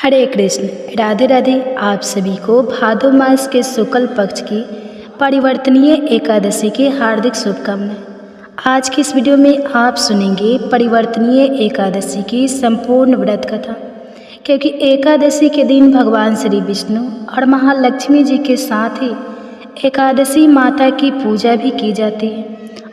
हरे कृष्ण। राधे राधे। आप सभी को भादो मास के शुक्ल पक्ष की परिवर्तनीय एकादशी की हार्दिक शुभकामनाएं। आज की इस वीडियो में आप सुनेंगे परिवर्तनीय एकादशी की संपूर्ण व्रत कथा, क्योंकि एकादशी के दिन भगवान श्री विष्णु और महालक्ष्मी जी के साथ ही एकादशी माता की पूजा भी की जाती है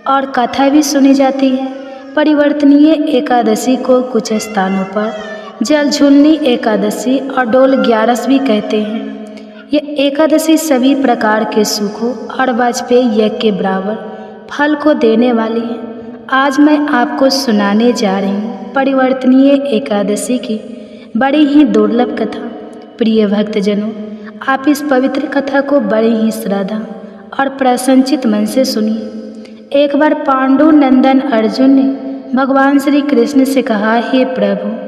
और कथा भी सुनी जाती है। परिवर्तनीय एकादशी को कुछ स्थानों पर जल झूलनी एकादशी और डोल ग्यारस भी कहते हैं। यह एकादशी सभी प्रकार के सुखों और वाजपेयी यज्ञ के बराबर फल को देने वाली है। आज मैं आपको सुनाने जा रही हूँ परिवर्तनीय एकादशी की बड़ी ही दुर्लभ कथा। प्रिय भक्तजनों, आप इस पवित्र कथा को बड़ी ही श्रद्धा और प्रसन्नचित मन से सुनिए। एक बार पांडु नंदन अर्जुन ने भगवान श्री कृष्ण से कहा, हे प्रभु,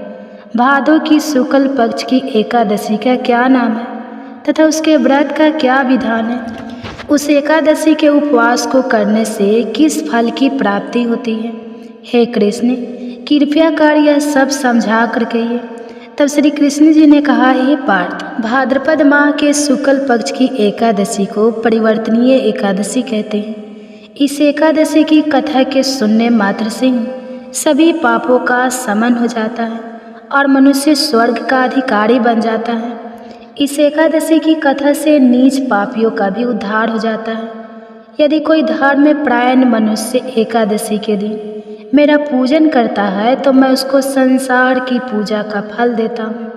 भादो की शुक्ल पक्ष की एकादशी का क्या नाम है तथा उसके व्रत का क्या विधान है? उस एकादशी के उपवास को करने से किस फल की प्राप्ति होती है? हे कृष्ण, कृपया कर यह सब समझा कर कहिए। तब श्री कृष्ण जी ने कहा, हे पार्थ, भाद्रपद माह के शुक्ल पक्ष की एकादशी को परिवर्तनीय एकादशी कहते हैं। इस एकादशी की कथा के सुनने मात्र से ही सभी पापों का शमन हो जाता है और मनुष्य स्वर्ग का अधिकारी बन जाता है। इस एकादशी की कथा से नीच पापियों का भी उद्धार हो जाता है। यदि कोई धर्मपरायण मनुष्य एकादशी के दिन मेरा पूजन करता है तो मैं उसको संसार की पूजा का फल देता हूँ।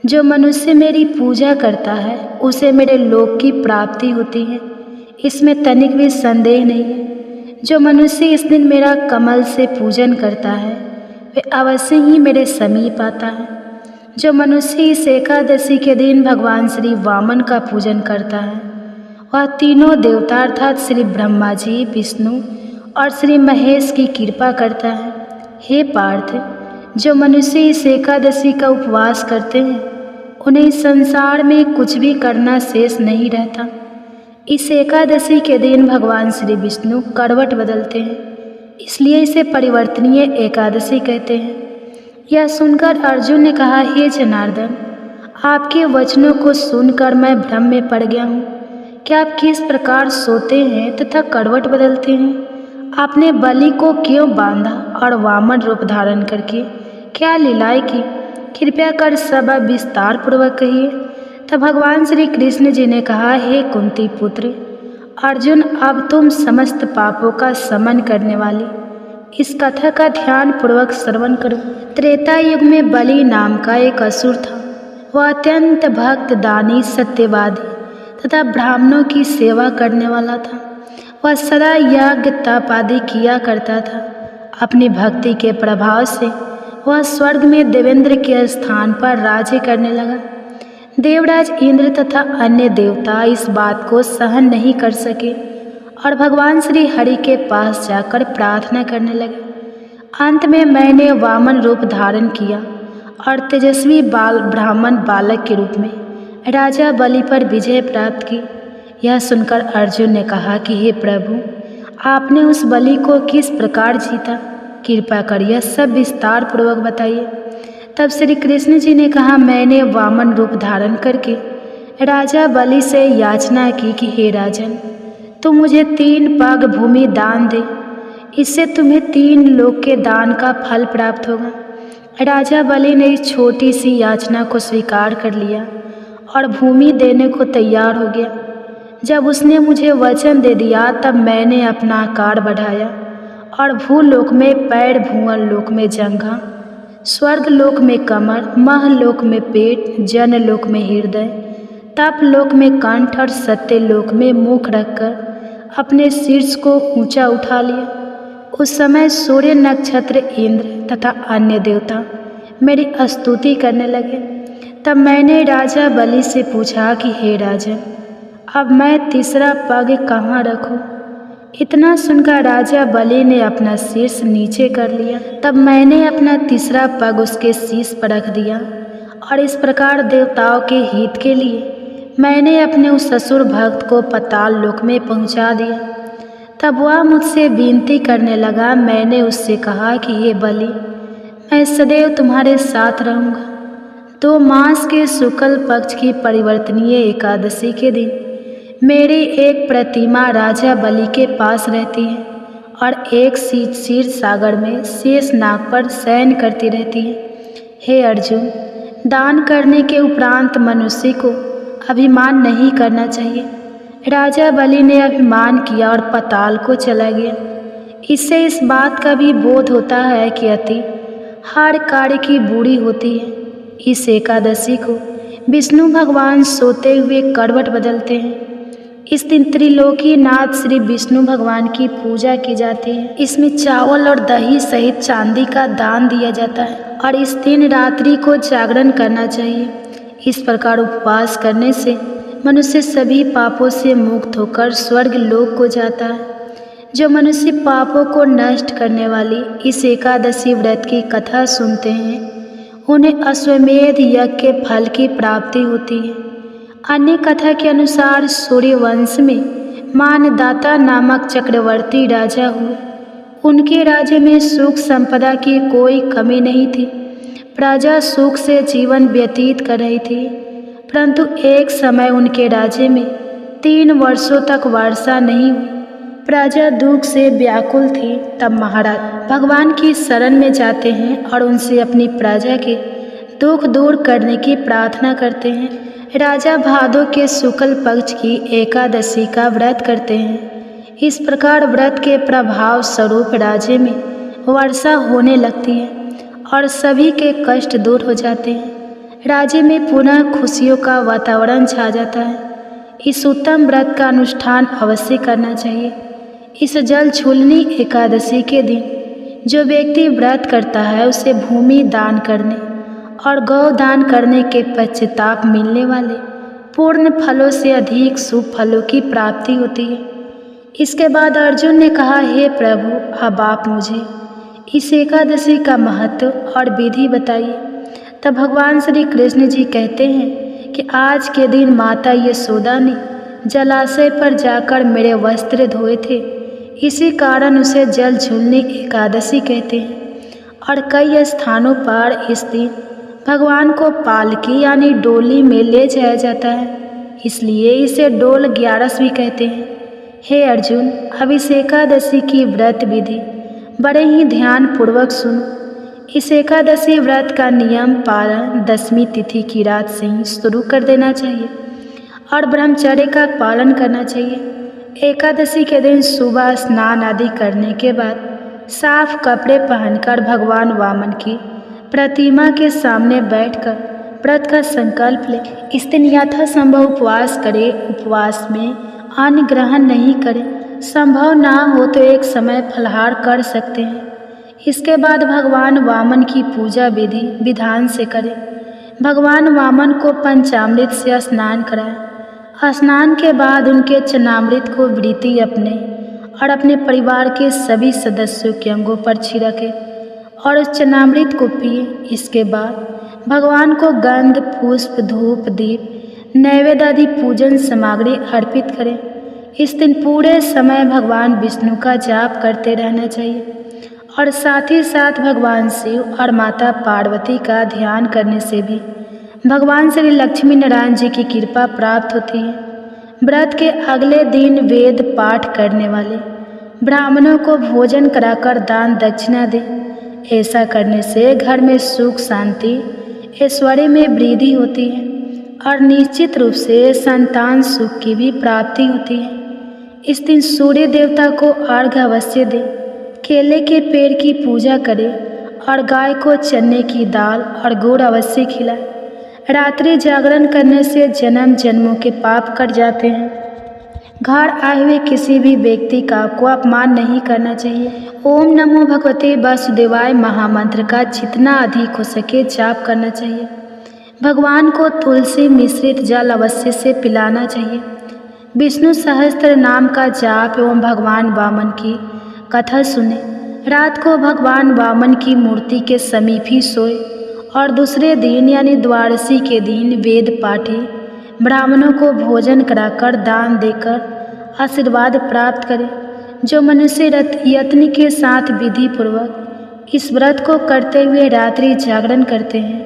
जो मनुष्य मेरी पूजा करता है उसे मेरे लोक की प्राप्ति होती है, इसमें तनिक भी संदेह नहीं है। जो मनुष्य इस दिन मेरा कमल से पूजन करता है वे अवश्य ही मेरे समीप आता है। जो मनुष्य इस एकादशी के दिन भगवान श्री वामन का पूजन करता है वह तीनों देवता अर्थात श्री ब्रह्मा जी, विष्णु और श्री महेश की कृपा करता है। हे पार्थ, जो मनुष्य इस एकादशी का उपवास करते हैं उन्हें इस संसार में कुछ भी करना शेष नहीं रहता। इस एकादशी के दिन भगवान श्री विष्णु करवट बदलते हैं, इसलिए इसे परिवर्तनीय एकादशी कहते हैं। यह सुनकर अर्जुन ने कहा, हे जनार्दन, आपके वचनों को सुनकर मैं भ्रम में पड़ गया हूँ। क्या आप किस प्रकार सोते हैं तथा करवट बदलते हैं? आपने बलि को क्यों बांधा और वामन रूप धारण करके क्या लीलाएं की? कृपया कर सब विस्तार पूर्वक कहिए। तब भगवान श्री कृष्ण जी ने कहा, हे कुंती पुत्र अर्जुन, अब तुम समस्त पापों का शमन करने वाली इस कथा का ध्यान पूर्वक श्रवण करो। त्रेता युग में बलि नाम का एक असुर था। वह अत्यंत भक्त, दानी, सत्यवादी तथा ब्राह्मणों की सेवा करने वाला था। वह सदा यज्ञ तप आदि किया करता था। अपनी भक्ति के प्रभाव से वह स्वर्ग में देवेंद्र के स्थान पर राज्य करने लगा। देवराज इंद्र तथा अन्य देवता इस बात को सहन नहीं कर सके और भगवान श्री हरि के पास जाकर प्रार्थना करने लगे। अंत में मैंने वामन रूप धारण किया और तेजस्वी ब्राह्मण बालक के रूप में राजा बलि पर विजय प्राप्त की। यह सुनकर अर्जुन ने कहा कि हे प्रभु, आपने उस बलि को किस प्रकार जीता? कृपा कर यह सब विस्तार पूर्वक बताइए। तब श्री कृष्ण जी ने कहा, मैंने वामन रूप धारण करके राजा बलि से याचना की कि हे राजन, तुम मुझे 3 पग भूमि दान दे, इससे तुम्हें 3 लोक के दान का फल प्राप्त होगा। राजा बलि ने इस छोटी सी याचना को स्वीकार कर लिया और भूमि देने को तैयार हो गया। जब उसने मुझे वचन दे दिया तब मैंने अपना आकार बढ़ाया और भूलोक में पैर, भुवन लोक में जंघा, स्वर्ग लोक में कमर, महलोक में पेट, जनलोक में हृदय, तप लोक में कंठ और सत्य लोक में मुख रखकर अपने शीर्ष को ऊंचा उठा लिया। उस समय सूर्य, नक्षत्र, इंद्र तथा अन्य देवता मेरी स्तुति करने लगे। तब मैंने राजा बलि से पूछा कि हे राजन, अब मैं तीसरा पग कहाँ रखूं? इतना सुनकर राजा बलि ने अपना शीर्ष नीचे कर लिया। तब मैंने अपना तीसरा पग उसके शीर्ष पर रख दिया और इस प्रकार देवताओं के हित के लिए मैंने अपने उस ससुर भक्त को पाताल लोक में पहुंचा दिया। तब वह मुझसे विनती करने लगा। मैंने उससे कहा कि हे बलि, मैं सदैव तुम्हारे साथ रहूँगा। तो मास के शुक्ल पक्ष की परिवर्तनीय एकादशी के दिन मेरी एक प्रतिमा राजा बलि के पास रहती है और एक क्षीर सागर में शेष नाग पर शयन करती रहती है। हे अर्जुन, दान करने के उपरांत मनुष्य को अभिमान नहीं करना चाहिए। राजा बलि ने अभिमान किया और पाताल को चला गया। इससे इस बात का भी बोध होता है कि अति हर कार्य की बुरी होती है। इस एकादशी को विष्णु भगवान सोते हुए करवट बदलते हैं। इस दिन त्रिलोकी नाथ श्री विष्णु भगवान की पूजा की जाती है। इसमें चावल और दही सहित चांदी का दान दिया जाता है और इस दिन रात्रि को जागरण करना चाहिए। इस प्रकार उपवास करने से मनुष्य सभी पापों से मुक्त होकर स्वर्ग लोक को जाता है। जो मनुष्य पापों को नष्ट करने वाली इस एकादशी व्रत की कथा सुनते हैं, उन्हें अश्वमेध यज्ञ के फल की प्राप्ति होती है। अन्य कथा के अनुसार सूर्यवंश में मानदाता नामक चक्रवर्ती राजा हुए। उनके राज्य में सुख संपदा की कोई कमी नहीं थी। प्रजा सुख से जीवन व्यतीत कर रही थी, परंतु एक समय उनके राज्य में 3 वर्षों तक वर्षा नहीं हुई। प्रजा दुख से व्याकुल थी। तब महाराज भगवान की शरण में जाते हैं और उनसे अपनी प्रजा के दुख दूर करने की प्रार्थना करते हैं। राजा भादो के शुक्ल पक्ष की एकादशी का व्रत करते हैं। इस प्रकार व्रत के प्रभाव स्वरूप राज्य में वर्षा होने लगती है और सभी के कष्ट दूर हो जाते हैं। राज्य में पुनः खुशियों का वातावरण छा जाता है। इस उत्तम व्रत का अनुष्ठान अवश्य करना चाहिए। इस जल छूलनी एकादशी के दिन जो व्यक्ति व्रत करता है, उसे भूमि दान करने और गौ दान करने के पश्चाताप मिलने वाले पूर्ण फलों से अधिक शुभ फलों की प्राप्ति होती है। इसके बाद अर्जुन ने कहा, हे प्रभु, अब आप मुझे इस एकादशी का महत्व और विधि बताइए। तब भगवान श्री कृष्ण जी कहते हैं कि आज के दिन माता यशोदा ने जलाशय पर जाकर मेरे वस्त्र धोए थे, इसी कारण उसे जल झूलनी एकादशी कहते हैं। और कई स्थानों पर इस दिन भगवान को पालकी यानी डोली में ले जाया जाता है, इसलिए इसे डोल 11 भी कहते हैं। हे अर्जुन, अब इस एकादशी की व्रत विधि बड़े ही ध्यान पूर्वक सुनो। इस एकादशी व्रत का नियम पालन 10वीं तिथि की रात से ही शुरू कर देना चाहिए और ब्रह्मचर्य का पालन करना चाहिए। एकादशी के दिन सुबह स्नान आदि करने के बाद साफ कपड़े पहनकर भगवान वामन की प्रतिमा के सामने बैठकर व्रत का संकल्प ले। इस दिन यथासंभव उपवास करें। उपवास में अन्न ग्रहण नहीं करें। संभव ना हो तो एक समय फलाहार कर सकते हैं। इसके बाद भगवान वामन की पूजा विधि विधान से करें। भगवान वामन को पंचामृत से स्नान कराएं। स्नान के बाद उनके चरणामृत को वृत्ति अपने और अपने परिवार के सभी सदस्यों के अंगों पर छिड़के और उस चरणामृत को पिए। इसके बाद भगवान को गंध, पुष्प, धूप, दीप, नैवेद्य आदि पूजन सामग्री अर्पित करें। इस दिन पूरे समय भगवान विष्णु का जाप करते रहना चाहिए और साथ ही साथ भगवान शिव और माता पार्वती का ध्यान करने से भी भगवान श्री लक्ष्मी नारायण जी की कृपा प्राप्त होती है। व्रत के अगले दिन वेद पाठ करने वाले ब्राह्मणों को भोजन कराकर दान दक्षिणा दें। ऐसा करने से घर में सुख, शांति, ऐश्वर्य में वृद्धि होती है और निश्चित रूप से संतान सुख की भी प्राप्ति होती है। इस दिन सूर्य देवता को अर्घ्य अवश्य दें। केले के पेड़ की पूजा करें और गाय को चने की दाल और गुड़ अवश्य खिलाएं। रात्रि जागरण करने से जन्म जन्मों के पाप कट जाते हैं। घर आए हुए किसी भी व्यक्ति का को अपमान नहीं करना चाहिए। ओम नमो भगवते वासुदेवाय महामंत्र का जितना अधिक हो सके जाप करना चाहिए। भगवान को तुलसी मिश्रित जल अवश्य से पिलाना चाहिए। विष्णु सहस्त्र नाम का जाप एवं भगवान वामन की कथा सुने। रात को भगवान वामन की मूर्ति के समीप ही सोए और दूसरे दिन यानी द्वादशी के दिन वेद पाठे, ब्राह्मणों को भोजन कराकर दान देकर आशीर्वाद प्राप्त करें। जो मनुष्य यत्न के साथ विधि पूर्वक इस व्रत को करते हुए रात्रि जागरण करते हैं,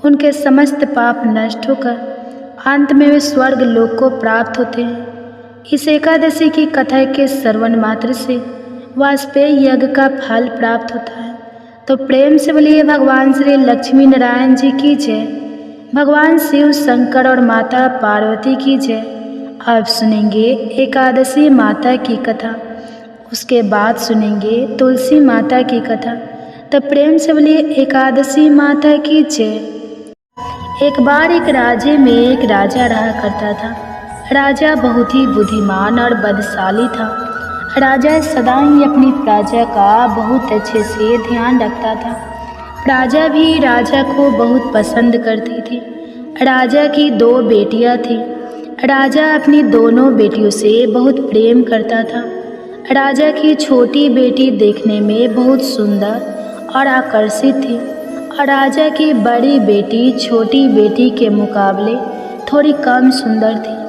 उनके समस्त पाप नष्ट होकर अंत में वे स्वर्ग लोक को प्राप्त होते हैं। इस एकादशी की कथा के श्रवण मात्र से वाजपेयी यज्ञ का फल प्राप्त होता है। तो प्रेम से बोलिए भगवान श्री लक्ष्मी नारायण जी की जय, भगवान शिव शंकर और माता पार्वती की जय। अब सुनेंगे एकादशी माता की कथा, उसके बाद सुनेंगे तुलसी माता की कथा। तो प्रेम से बोलिए एकादशी माता की जय। एक बार एक राज्य में एक राजा रहा करता था। राजा बहुत ही बुद्धिमान और बलशाली था। राजा सदा ही अपनी प्रजा का बहुत अच्छे से ध्यान रखता था। प्रजा भी राजा को बहुत पसंद करती थी। राजा की 2 बेटियां थीं। राजा अपनी दोनों बेटियों से बहुत प्रेम करता था। राजा की छोटी बेटी देखने में बहुत सुंदर और आकर्षित थी और राजा की बड़ी बेटी छोटी बेटी के मुकाबले थोड़ी कम सुंदर थी।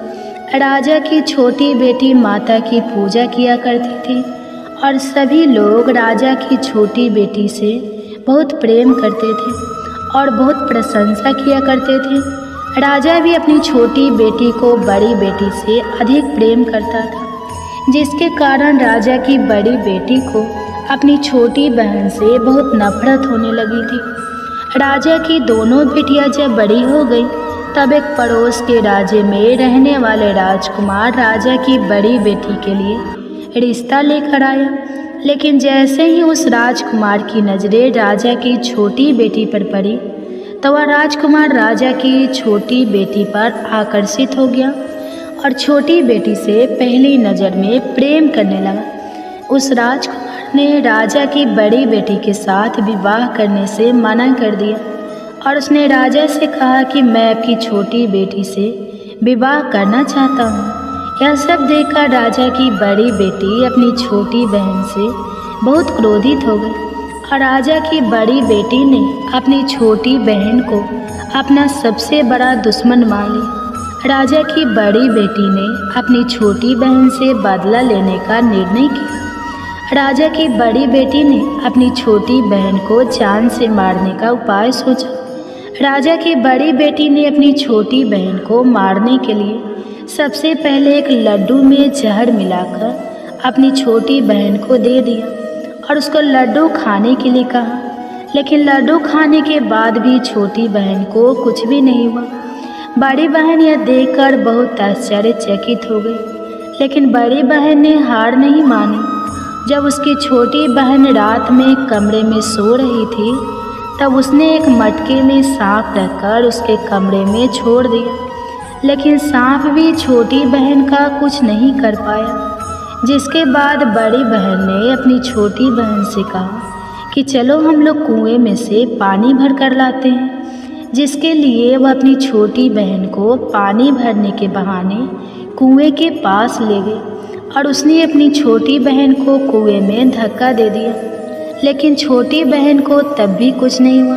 राजा की छोटी बेटी माता की पूजा किया करती थी और सभी लोग राजा की छोटी बेटी से बहुत प्रेम करते थे और बहुत प्रशंसा किया करते थे। राजा भी अपनी छोटी बेटी को बड़ी बेटी से अधिक प्रेम करता था, जिसके कारण राजा की बड़ी बेटी को अपनी छोटी बहन से बहुत नफरत होने लगी थी। राजा की दोनों बेटियां जब बड़ी हो गई तब एक पड़ोस के राज्य में रहने वाले राजकुमार राजा की बड़ी बेटी के लिए रिश्ता लेकर आया। लेकिन जैसे ही उस राजकुमार की नज़रें राजा की छोटी बेटी पर पड़ी तो वह राजकुमार राजा की छोटी बेटी पर आकर्षित हो गया और छोटी बेटी से पहली नज़र में प्रेम करने लगा। उस राजकुमार ने राजा की बड़ी बेटी के साथ विवाह करने से मना कर दिया और उसने राजा से कहा कि मैं आपकी छोटी बेटी से विवाह करना चाहता हूँ। यह सब देखकर राजा की बड़ी बेटी अपनी छोटी बहन से बहुत क्रोधित हो गई और राजा की बड़ी बेटी ने अपनी छोटी बहन को अपना सबसे बड़ा दुश्मन मान लिया। राजा की बड़ी बेटी ने अपनी छोटी बहन से बदला लेने का निर्णय किया। राजा की बड़ी बेटी ने अपनी छोटी बहन को जान से मारने का उपाय सोचा। राजा की बड़ी बेटी ने अपनी छोटी बहन को मारने के लिए सबसे पहले एक लड्डू में जहर मिलाकर अपनी छोटी बहन को दे दिया और उसको लड्डू खाने के लिए कहा। लेकिन लड्डू खाने के बाद भी छोटी बहन को कुछ भी नहीं हुआ। बड़ी बहन यह देखकर बहुत आश्चर्यचकित हो गई, लेकिन बड़ी बहन ने हार नहीं मानी। जब उसकी छोटी बहन रात में कमरे में सो रही थी तब उसने एक मटके में सांप रखकर उसके कमरे में छोड़ दिया, लेकिन सांप भी छोटी बहन का कुछ नहीं कर पाया। जिसके बाद बड़ी बहन ने अपनी छोटी बहन से कहा कि चलो हम लोग कुएं में से पानी भर कर लाते हैं, जिसके लिए वह अपनी छोटी बहन को पानी भरने के बहाने कुएं के पास ले गई और उसने अपनी छोटी बहन को कुएं में धक्का दे दिया। लेकिन छोटी बहन को तब भी कुछ नहीं हुआ,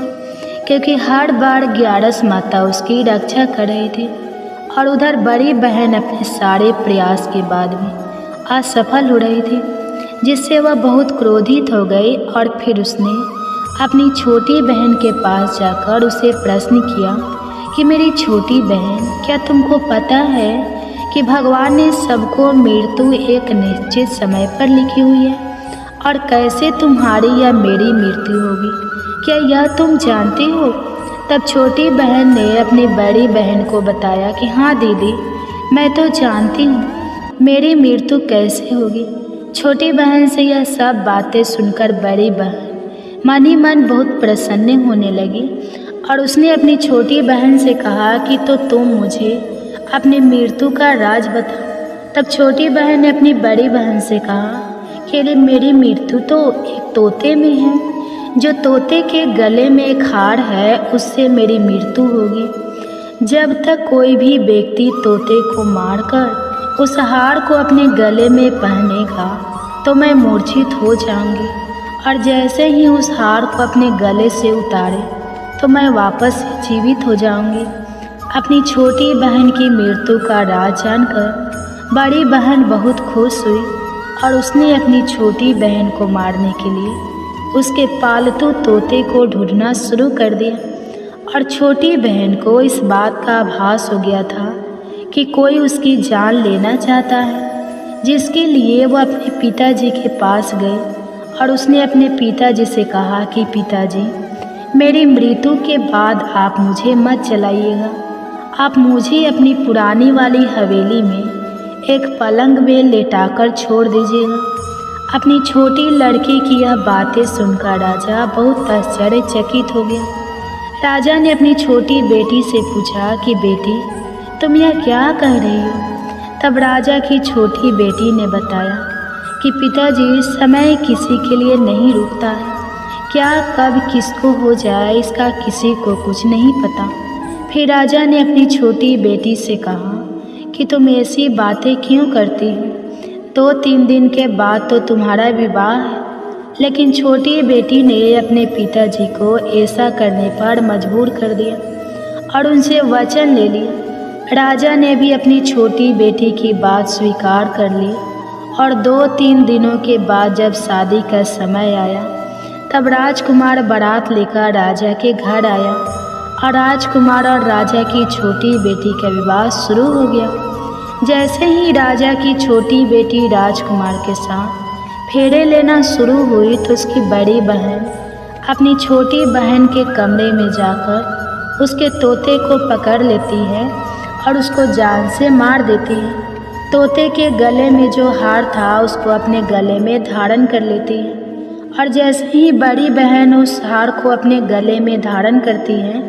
क्योंकि हर बार ग्यारस माता उसकी रक्षा कर रही थी और उधर बड़ी बहन अपने सारे प्रयास के बाद भी असफल हो रही थी, जिससे वह बहुत क्रोधित हो गई और फिर उसने अपनी छोटी बहन के पास जाकर उसे प्रश्न किया कि मेरी छोटी बहन, क्या तुमको पता है कि भगवान ने सबको मृत्यु एक निश्चित समय पर लिखी हुई है और कैसे तुम्हारी या मेरी मृत्यु होगी, क्या यह तुम जानती हो? तब छोटी बहन ने अपनी बड़ी बहन को बताया कि हाँ दीदी, मैं तो जानती हूँ मेरी मृत्यु कैसे होगी। छोटी बहन से यह सब बातें सुनकर बड़ी बहन मन ही मन बहुत प्रसन्न होने लगी और उसने अपनी छोटी बहन से कहा कि तो तुम मुझे अपनी मृत्यु का राज बता। तब छोटी बहन ने अपनी बड़ी बहन से कहा कि मेरी मृत्यु तो एक तोते में है, जो तोते के गले में एक हार है उससे मेरी मृत्यु होगी। जब तक कोई भी व्यक्ति तोते को मारकर उस हार को अपने गले में पहनेगा तो मैं मूर्छित हो जाऊंगी, और जैसे ही उस हार को अपने गले से उतारे तो मैं वापस जीवित हो जाऊंगी। अपनी छोटी बहन की मृत्यु का राज जानकर बड़ी बहन बहुत खुश हुई और उसने अपनी छोटी बहन को मारने के लिए उसके पालतू तोते को ढूंढना शुरू कर दिया और छोटी बहन को इस बात का आभास हो गया था कि कोई उसकी जान लेना चाहता है, जिसके लिए वो अपने पिताजी के पास गई और उसने अपने पिताजी से कहा कि पिताजी, मेरी मृत्यु के बाद आप मुझे मत जलाइएगा, आप मुझे अपनी पुरानी वाली हवेली में एक पलंग में लेटाकर छोड़ दीजिएगा। अपनी छोटी लड़की की यह बातें सुनकर राजा बहुत आश्चर्यचकित हो गया। राजा ने अपनी छोटी बेटी से पूछा कि बेटी, तुम यह क्या कह रही हो? तब राजा की छोटी बेटी ने बताया कि पिताजी, समय किसी के लिए नहीं रुकता है, क्या कब किसको हो जाए इसका किसी को कुछ नहीं पता। फिर राजा ने अपनी छोटी बेटी से कहा कि तुम ऐसी बातें क्यों करती हो? 2-3 दिन के बाद तो तुम्हारा विवाह है। लेकिन छोटी बेटी ने अपने पिताजी को ऐसा करने पर मजबूर कर दिया और उनसे वचन ले लिया। राजा ने भी अपनी छोटी बेटी की बात स्वीकार कर ली और 2-3 दिनों के बाद जब शादी का समय आया तब राजकुमार बारात लेकर राजा के घर आया और राजकुमार और राजा की छोटी बेटी का विवाह शुरू हो गया। जैसे ही राजा की छोटी बेटी राजकुमार के साथ फेरे लेना शुरू हुई तो उसकी बड़ी बहन अपनी छोटी बहन के कमरे में जाकर उसके तोते को पकड़ लेती है और उसको जान से मार देती है। तोते के गले में जो हार था उसको अपने गले में धारण कर लेती है और जैसे ही बड़ी बहन उस हार को अपने गले में धारण करती है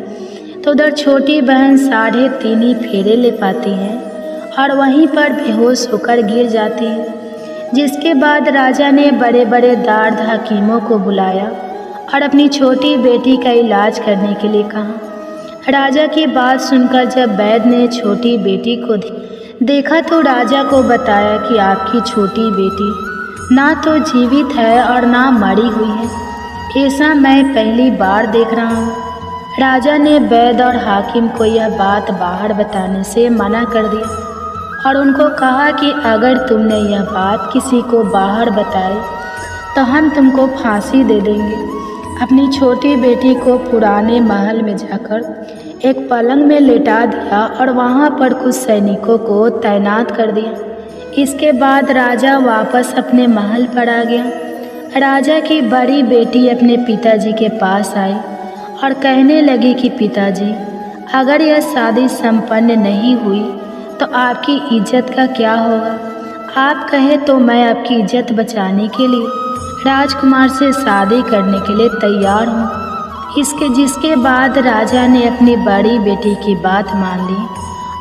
तो उधर छोटी बहन 3.5 फेरे ले पाती है और वहीं पर बेहोश होकर गिर जाती है। जिसके बाद राजा ने बड़े बड़े दार्द हकीमों को बुलाया और अपनी छोटी बेटी का इलाज करने के लिए कहा। राजा की बात सुनकर जब वैद्य ने छोटी बेटी को देखा तो राजा को बताया कि आपकी छोटी बेटी ना तो जीवित है और ना मरी हुई है। ऐसा मैं पहली बार देख रहा हूँ। राजा ने वैद्य और हाकिम को यह बात बाहर बताने से मना कर दिया और उनको कहा कि अगर तुमने यह बात किसी को बाहर बताई तो हम तुमको फांसी दे देंगे। अपनी छोटी बेटी को पुराने महल में जाकर एक पलंग में लेटा दिया और वहाँ पर कुछ सैनिकों को तैनात कर दिया। इसके बाद राजा वापस अपने महल पर आ गया। राजा की बड़ी बेटी अपने पिताजी के पास आई और कहने लगी कि पिताजी, अगर यह शादी संपन्न नहीं हुई तो आपकी इज्जत का क्या होगा? आप कहें तो मैं आपकी इज्जत बचाने के लिए राजकुमार से शादी करने के लिए तैयार हूँ। जिसके बाद राजा ने अपनी बड़ी बेटी की बात मान ली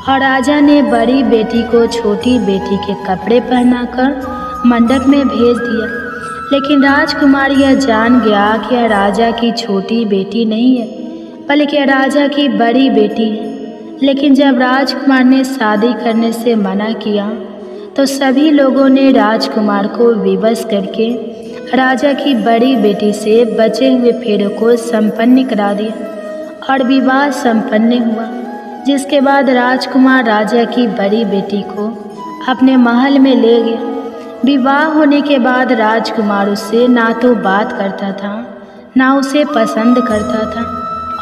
और राजा ने बड़ी बेटी को छोटी बेटी के कपड़े पहनाकर मंडप में भेज दिया। लेकिन राजकुमार यह जान गया कि यह राजा की छोटी बेटी नहीं है बल्कि राजा की बड़ी बेटी है। लेकिन जब राजकुमार ने शादी करने से मना किया तो सभी लोगों ने राजकुमार को विवश करके राजा की बड़ी बेटी से बचे हुए फेरों को संपन्न करा दिया और विवाह संपन्न हुआ। जिसके बाद राजकुमार राजा की बड़ी बेटी को अपने महल में ले गया। विवाह होने के बाद राजकुमार उससे ना तो बात करता था, ना उसे पसंद करता था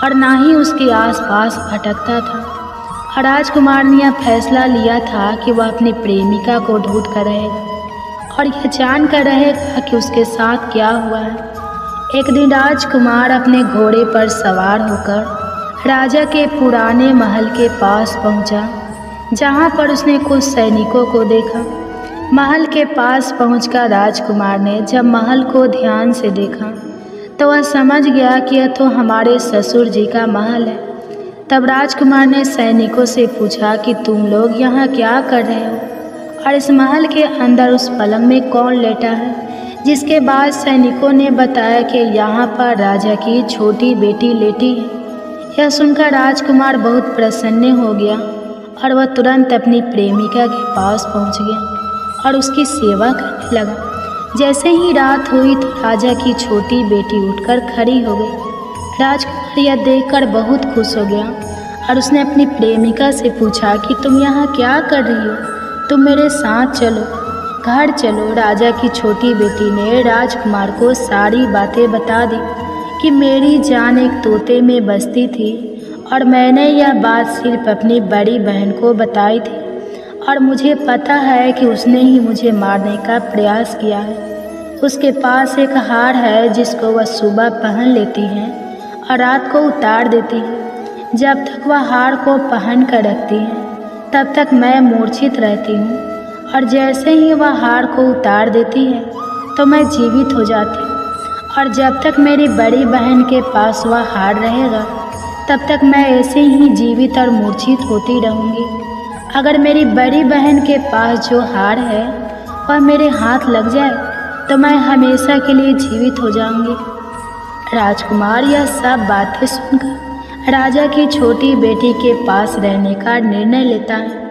और ना ही उसके आसपास भटकता था। और राजकुमार ने यह फैसला लिया था कि वह अपनी प्रेमिका को ढूंढ कर रहेगा और यह जान कर रहेगा कि उसके साथ क्या हुआ है। एक दिन राजकुमार अपने घोड़े पर सवार होकर राजा के पुराने महल के पास पहुंचा, जहां पर उसने कुछ सैनिकों को देखा। महल के पास पहुंचकर राजकुमार ने जब महल को ध्यान से देखा तो वह समझ गया कि यह तो हमारे ससुर जी का महल है। तब राजकुमार ने सैनिकों से पूछा कि तुम लोग यहाँ क्या कर रहे हो और इस महल के अंदर उस पलंग में कौन लेटा है। जिसके बाद सैनिकों ने बताया कि यहाँ पर राजा की छोटी बेटी लेटी है। यह सुनकर राजकुमार बहुत प्रसन्न हो गया और वह तुरंत अपनी प्रेमिका के पास पहुँच गया और उसकी सेवा करने लगा। जैसे ही रात हुई तो राजा की छोटी बेटी उठकर खड़ी हो गई। राजकुमार यह देखकर बहुत खुश हो गया और उसने अपनी प्रेमिका से पूछा कि तुम यहाँ क्या कर रही हो? तुम मेरे साथ चलो, घर चलो। राजा की छोटी बेटी ने राजकुमार को सारी बातें बता दी कि मेरी जान एक तोते में बसती थी और मैंने यह बात सिर्फ अपनी बड़ी बहन को बताई थी और मुझे पता है कि उसने ही मुझे मारने का प्रयास किया है। उसके पास एक हार है जिसको वह सुबह पहन लेती है और रात को उतार देती है। जब तक वह हार को पहन कर रखती है तब तक मैं मूर्छित रहती हूँ और जैसे ही वह हार को उतार देती है तो मैं जीवित हो जाती हूँ। और जब तक मेरी बड़ी बहन के पास वह हार रहेगा तब तक मैं ऐसे ही जीवित और मूर्छित होती रहूँगी। अगर मेरी बड़ी बहन के पास जो हार है वह मेरे हाथ लग जाए तो मैं हमेशा के लिए जीवित हो जाऊँगी। राजकुमार यह सब बातें सुनकर राजा की छोटी बेटी के पास रहने का निर्णय लेता है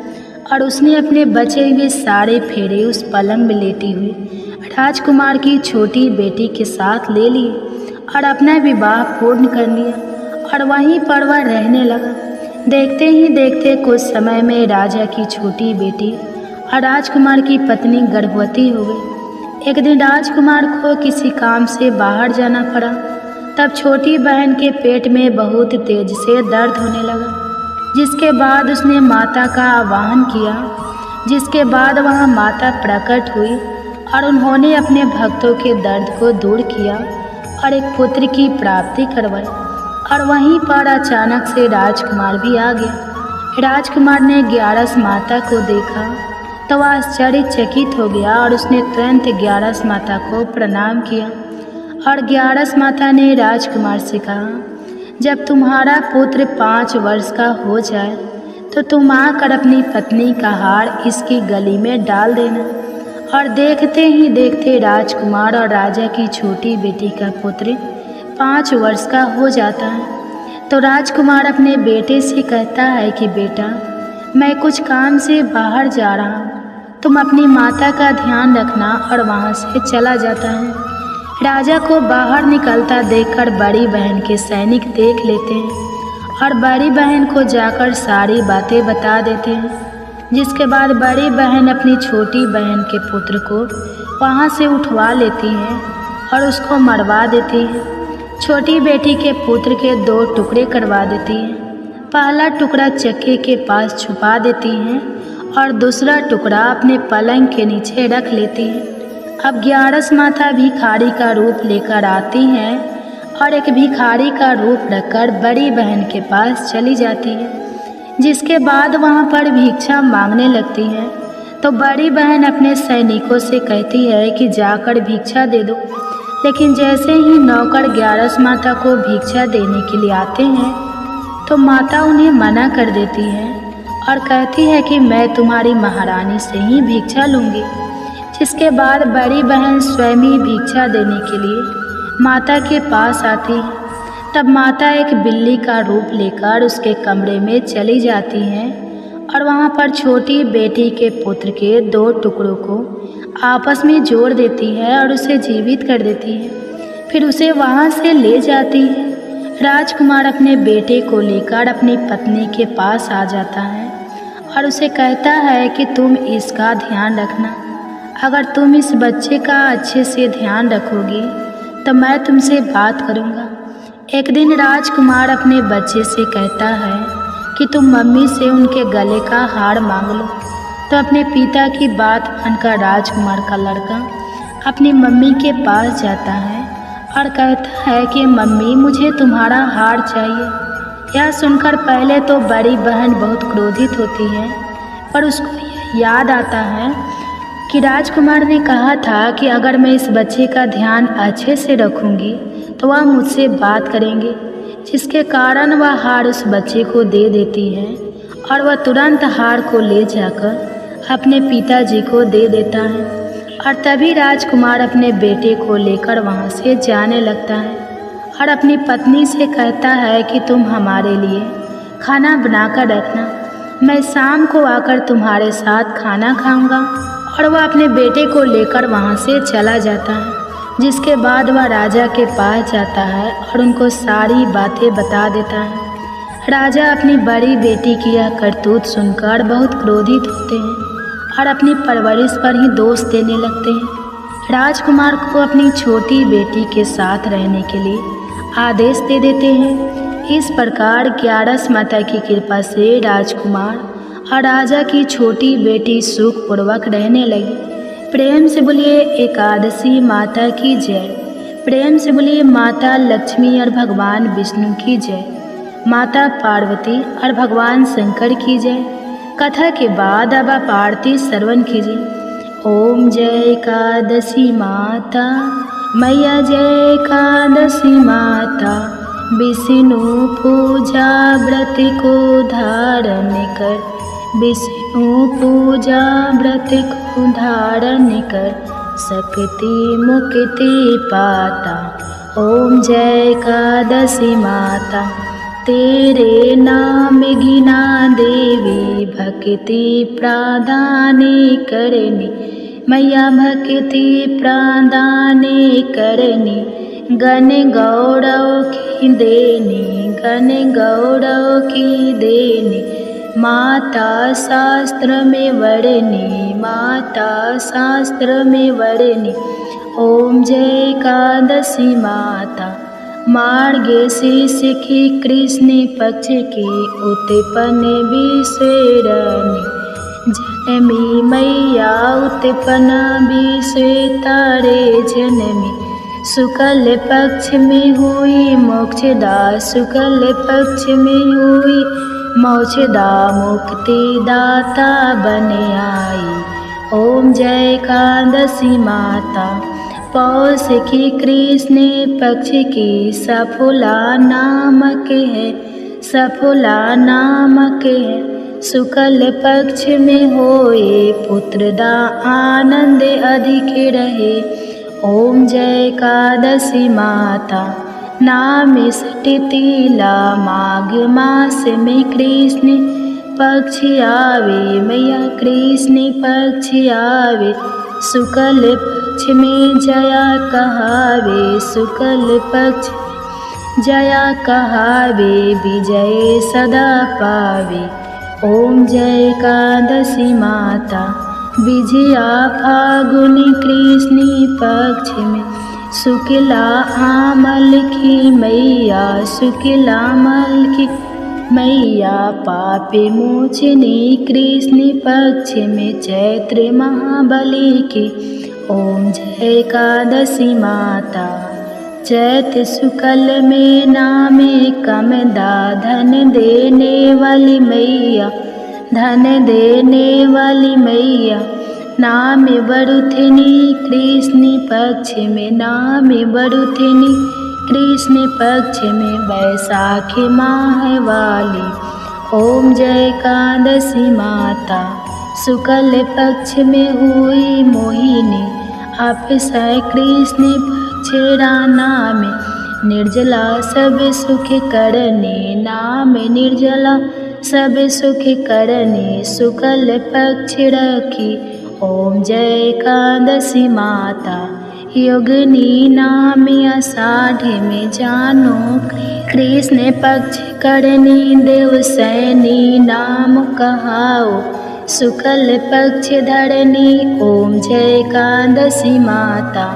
और उसने अपने बचे हुए सारे फेरे उस पलंग में लेटी हुई राजकुमार की छोटी बेटी के साथ ले लिए और अपना विवाह पूर्ण कर लिया और वहीं पर वह रहने लगा। देखते ही देखते कुछ समय में राजा की छोटी बेटी और राजकुमार की पत्नी गर्भवती हो गई। एक दिन राजकुमार को किसी काम से बाहर जाना पड़ा। तब छोटी बहन के पेट में बहुत तेज से दर्द होने लगा, जिसके बाद उसने माता का आह्वान किया, जिसके बाद वहाँ माता प्रकट हुई और उन्होंने अपने भक्तों के दर्द को दूर किया और एक पुत्र की प्राप्ति करवाई। और वहीं पर अचानक से राजकुमार भी आ गया। राजकुमार ने ग्यारस माता को देखा तो वह आश्चर्यचकित हो गया और उसने तुरंत ग्यारस माता को प्रणाम किया। और ग्यारस माता ने राजकुमार से कहा, जब तुम्हारा पुत्र 5 वर्ष का हो जाए तो तुम आकर अपनी पत्नी का हार इसकी गली में डाल देना। और देखते ही देखते राजकुमार और राजा की छोटी बेटी का पुत्र 5 वर्ष का हो जाता है। तो राजकुमार अपने बेटे से कहता है कि बेटा, मैं कुछ काम से बाहर जा रहा हूँ, तुम अपनी माता का ध्यान रखना। और वहाँ से चला जाता है। राजा को बाहर निकलता देखकर बड़ी बहन के सैनिक देख लेते हैं और बड़ी बहन को जाकर सारी बातें बता देते हैं, जिसके बाद बड़ी बहन अपनी छोटी बहन के पुत्र को वहाँ से उठवा लेती है और उसको मरवा देती है। छोटी बेटी के पुत्र के 2 टुकड़े करवा देती है। पहला टुकड़ा चक्के के पास छुपा देती है और दूसरा टुकड़ा अपने पलंग के नीचे रख लेती है। अब ग्यारस माता भिखारी का रूप लेकर आती हैं और एक भिखारी का रूप रखकर बड़ी बहन के पास चली जाती है, जिसके बाद वहाँ पर भिक्षा मांगने लगती है। तो बड़ी बहन अपने सैनिकों से कहती है कि जाकर भिक्षा दे दो, लेकिन जैसे ही नौकर ग्यारस माता को भिक्षा देने के लिए आते हैं तो माता उन्हें मना कर देती है और कहती है कि मैं तुम्हारी महारानी से ही भिक्षा लूँगी। जिसके बाद बड़ी बहन स्वयं ही भिक्षा देने के लिए माता के पास आती है। तब माता एक बिल्ली का रूप लेकर उसके कमरे में चली जाती हैं और वहाँ पर छोटी बेटी के पुत्र के 2 टुकड़ों को आपस में जोड़ देती है और उसे जीवित कर देती है। फिर उसे वहाँ से ले जाती है। राजकुमार अपने बेटे को लेकर अपनी पत्नी के पास आ जाता है और उसे कहता है कि तुम इसका ध्यान रखना। अगर तुम इस बच्चे का अच्छे से ध्यान रखोगी तो मैं तुमसे बात करूँगा। एक दिन राजकुमार अपने बच्चे से कहता है कि तुम मम्मी से उनके गले का हार मांग लो। तो अपने पिता की बात मानकर राजकुमार का लड़का अपनी मम्मी के पास जाता है और कहता है कि मम्मी, मुझे तुम्हारा हार चाहिए। यह सुनकर पहले तो बड़ी बहन बहुत क्रोधित होती है, पर उसको याद आता है कि राजकुमार ने कहा था कि अगर मैं इस बच्चे का ध्यान अच्छे से रखूंगी तो वह मुझसे बात करेंगे, जिसके कारण वह हार उस बच्चे को दे देती है और वह तुरंत हार को ले जाकर अपने पिताजी को दे देता है। और तभी राजकुमार अपने बेटे को लेकर वहाँ से जाने लगता है और अपनी पत्नी से कहता है कि तुम हमारे लिए खाना बनाकर रखना, मैं शाम को आकर तुम्हारे साथ खाना खाऊंगा। और वह अपने बेटे को लेकर वहाँ से चला जाता है, जिसके बाद वह राजा के पास जाता है और उनको सारी बातें बता देता है। राजा अपनी बड़ी बेटी की यह करतूत सुनकर बहुत क्रोधित होते हैं और अपनी परवरिश पर ही दोष देने लगते हैं। राजकुमार को अपनी छोटी बेटी के साथ रहने के लिए आदेश दे देते हैं। इस प्रकार 11 माता की कृपा से राजकुमार और राजा की छोटी बेटी सुखपूर्वक रहने लगी। प्रेम से बोलिए एकादशी माता की जय। प्रेम से बोलिए माता लक्ष्मी और भगवान विष्णु की जय, माता पार्वती और भगवान शंकर की जय। कथा के बाद अब आप आरती श्रवण कीजिए। ओम जय एकादशी माता मैया, जय एकादशी माता, विष्णु पूजा व्रत को धारण कर, विष्णु पूजा व्रत को धारण कर, शक्ति मुक्ति पाता। ओम जय एकादशी माता, तेरे नाम गिना देवी, भक्ति प्रदान करनी मैया, भक्ति प्रदान करनी, गण गौरव की देनी, गण गौरव की देनी, माता शास्त्र में वर्णी, माता शास्त्र में वर्णी। ओम जय एकादशी माता, मार्गशीर्ष की कृष्ण पक्ष की उत्पन्न विश्वरणी, जनमी मैया उत्पन्न विश्व तारे जनमी, शुक्ल पक्ष में हुई मोक्षदा, शुक्ल पक्ष में हुई मोक्षदा, मुक्ति दाता बन आई। ओम जय एकादशी माता, पौष की कृष्ण पक्ष की सफला नामक है, सफला नामक है, शुक्ल पक्ष में होए पुत्रदा, आनंद अधिक रहे। ओम जय एकादशी माता, नाम सटितिला, माघ मास में कृष्ण पक्ष आवे मैया, कृष्ण पक्ष आवे, शुक्ल पक्ष में जया कहावे, शुक्ल पक्ष जया कहावे, विजय सदा पावे। ओम जय एकादशी माता, विजया फागुन कृष्ण पक्ष में, शुक्ला आमल की मैया, शुक्ला आमल की मैया, पापे मोचनी कृष्ण पक्ष में, चैत्र महाबली की। ओम जय एकादशी माता, चैत शुक्ल में नामे कमदा, धन देने वाली मैया, धन देने वाली मैया, नाम बरुथिनी कृष्ण पक्ष में, नाम बरुथिनी कृष्ण पक्ष में, बैसाखी माह वाली। ओम जय एकादशी माता, शुक्ल पक्ष में हुई मोहिनी, अक्षय कृष्ण पक्ष नाम, निर्जला सब सुख करने, नाम निर्जला सब सुख करने, शुक्ल पक्ष रखी। ओम जय एकादशी माता, योगिनी नाम आषाढ़ में जानो, कृष्ण पक्ष करनी देवसैनी नाम कहाओ, शुक्ल पक्ष धरनी। ओम जय एकादशी माता,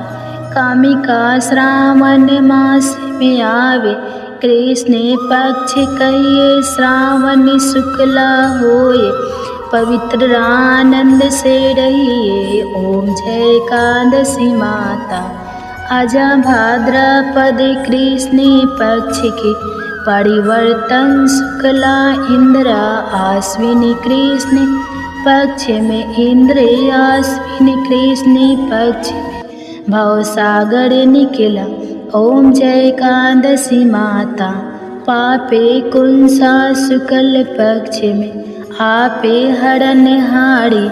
कामिका श्रावण मास में आवे, कृष्ण पक्ष कहिए श्रावण शुक्ला होए, पवित्र आनंद से रहिए। ओम जय एकादशी माता, आजा भाद्रपद कृष्ण पक्ष की, परिवर्तन शुक्ला इंद्र आश्विनी कृष्ण पक्ष में, इंद्र आश्विनी कृष्ण पक्ष में, भवसागर निकला। ओम जय एकादशी माता, पापे कुंसा शुक्ल पक्ष में, आपे हरण हारी,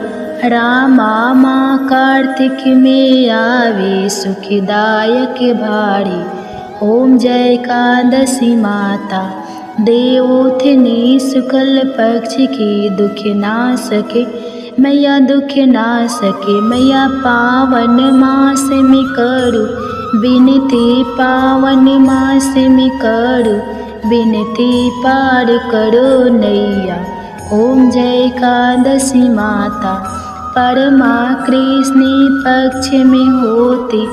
रामा माँ कार्तिक में आवे, सुखदायक भारी। ओम जय एकादशी माता, देवोत्थिनी शुक्ल पक्ष की, दुख ना सके मैया, दुख ना सके मैया, पावन मास में करू विनती, पावन मास में करू विनती, पार करो नैया। ओम जय एकादशी माता, परमा कृष्ण पक्ष में होती,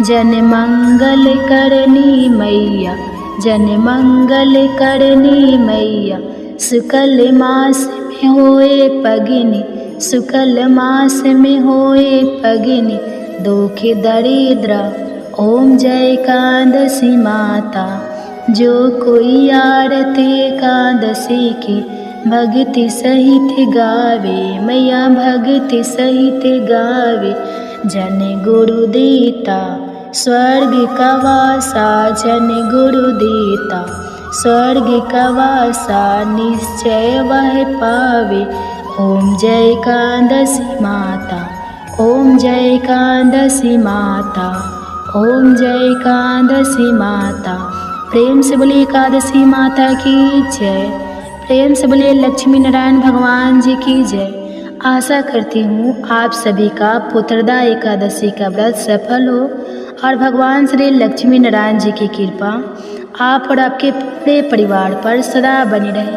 जन मंगल करनी मैया, जन मंगल करनी मैया, शुक्ल मास में होए पगनी, शुक्ल मास में होए पगनी, दुख दरिद्र ओम जय एकादशी माता। जो कोई आरती एकादशी की भक्ति सहित गावे, मैया भक्ति सहित गावे, जन गुरु देता स्वर्ग का वासा, जन गुरु देता स्वर्ग का वासा, निश्चय वह पावे। ओम जय एकादशी माता, ओम जय एकादशी माता, ओम जय एकादशी माता। प्रेम से बोलिए एकादशी माता की जय, प्रेम से बोलिए लक्ष्मी नारायण भगवान जी की जय। आशा करती हूँ आप सभी का पुत्रदा एकादशी का व्रत सफल हो और भगवान श्री लक्ष्मी नारायण जी की कृपा आप और आपके पूरे परिवार पर सदा बनी रहे।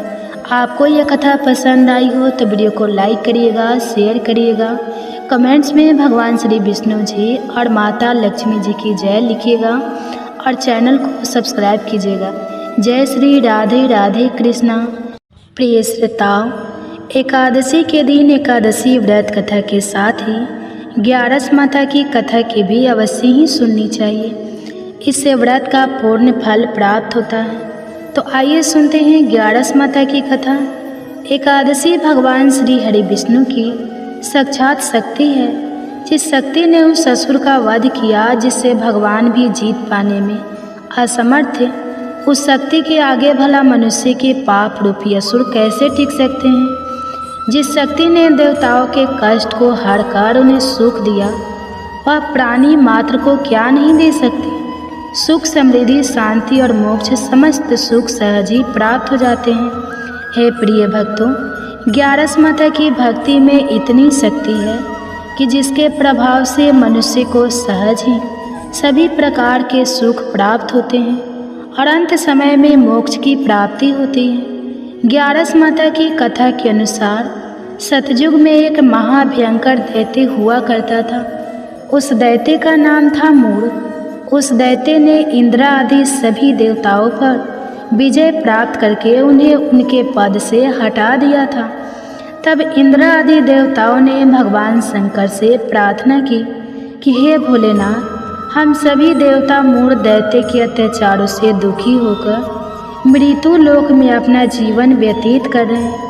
आपको यह कथा पसंद आई हो तो वीडियो को लाइक करिएगा, शेयर करिएगा, कमेंट्स में भगवान श्री विष्णु जी और माता लक्ष्मी जी की जय लिखिएगा और चैनल को सब्सक्राइब कीजिएगा। जय श्री राधे राधे कृष्णा। प्रिय श्रोताओ, एकादशी के दिन एकादशी व्रत कथा के साथ ही ग्यारस माता की कथा की भी अवश्य ही सुननी चाहिए। इससे व्रत का पूर्ण फल प्राप्त होता है। तो आइए सुनते हैं ग्यारस माता की कथा। एकादशी भगवान श्री हरि विष्णु की साक्षात शक्ति है, जिस शक्ति ने उस असुर का वध किया जिससे भगवान भी जीत पाने में असमर्थ थे। उस शक्ति के आगे भला मनुष्य के पाप रूपी असुर कैसे टिक सकते हैं। जिस शक्ति ने देवताओं के कष्ट को हर कर उन्हें सुख दिया, वह प्राणी मात्र को क्या नहीं दे सकती। सुख, समृद्धि, शांति और मोक्ष समस्त सुख सहज ही प्राप्त हो जाते हैं। हे प्रिय भक्तों, ग्यारस माता की भक्ति में इतनी शक्ति है कि जिसके प्रभाव से मनुष्य को सहज ही सभी प्रकार के सुख प्राप्त होते हैं और अंत समय में मोक्ष की प्राप्ति होती है। ग्यारस माता की कथा के अनुसार सतयुग में एक महाभयंकर दैत्य हुआ करता था। उस दैत्य का नाम था मूढ़। उस दैत्य ने इंद्र आदि सभी देवताओं पर विजय प्राप्त करके उन्हें उनके पद से हटा दिया था। तब इंद्र आदि देवताओं ने भगवान शंकर से प्रार्थना की कि हे भोलेनाथ, हम सभी देवता मूढ़ दैत्य के अत्याचारों से दुखी होकर मृत्यु लोक में अपना जीवन व्यतीत कर रहे हैं।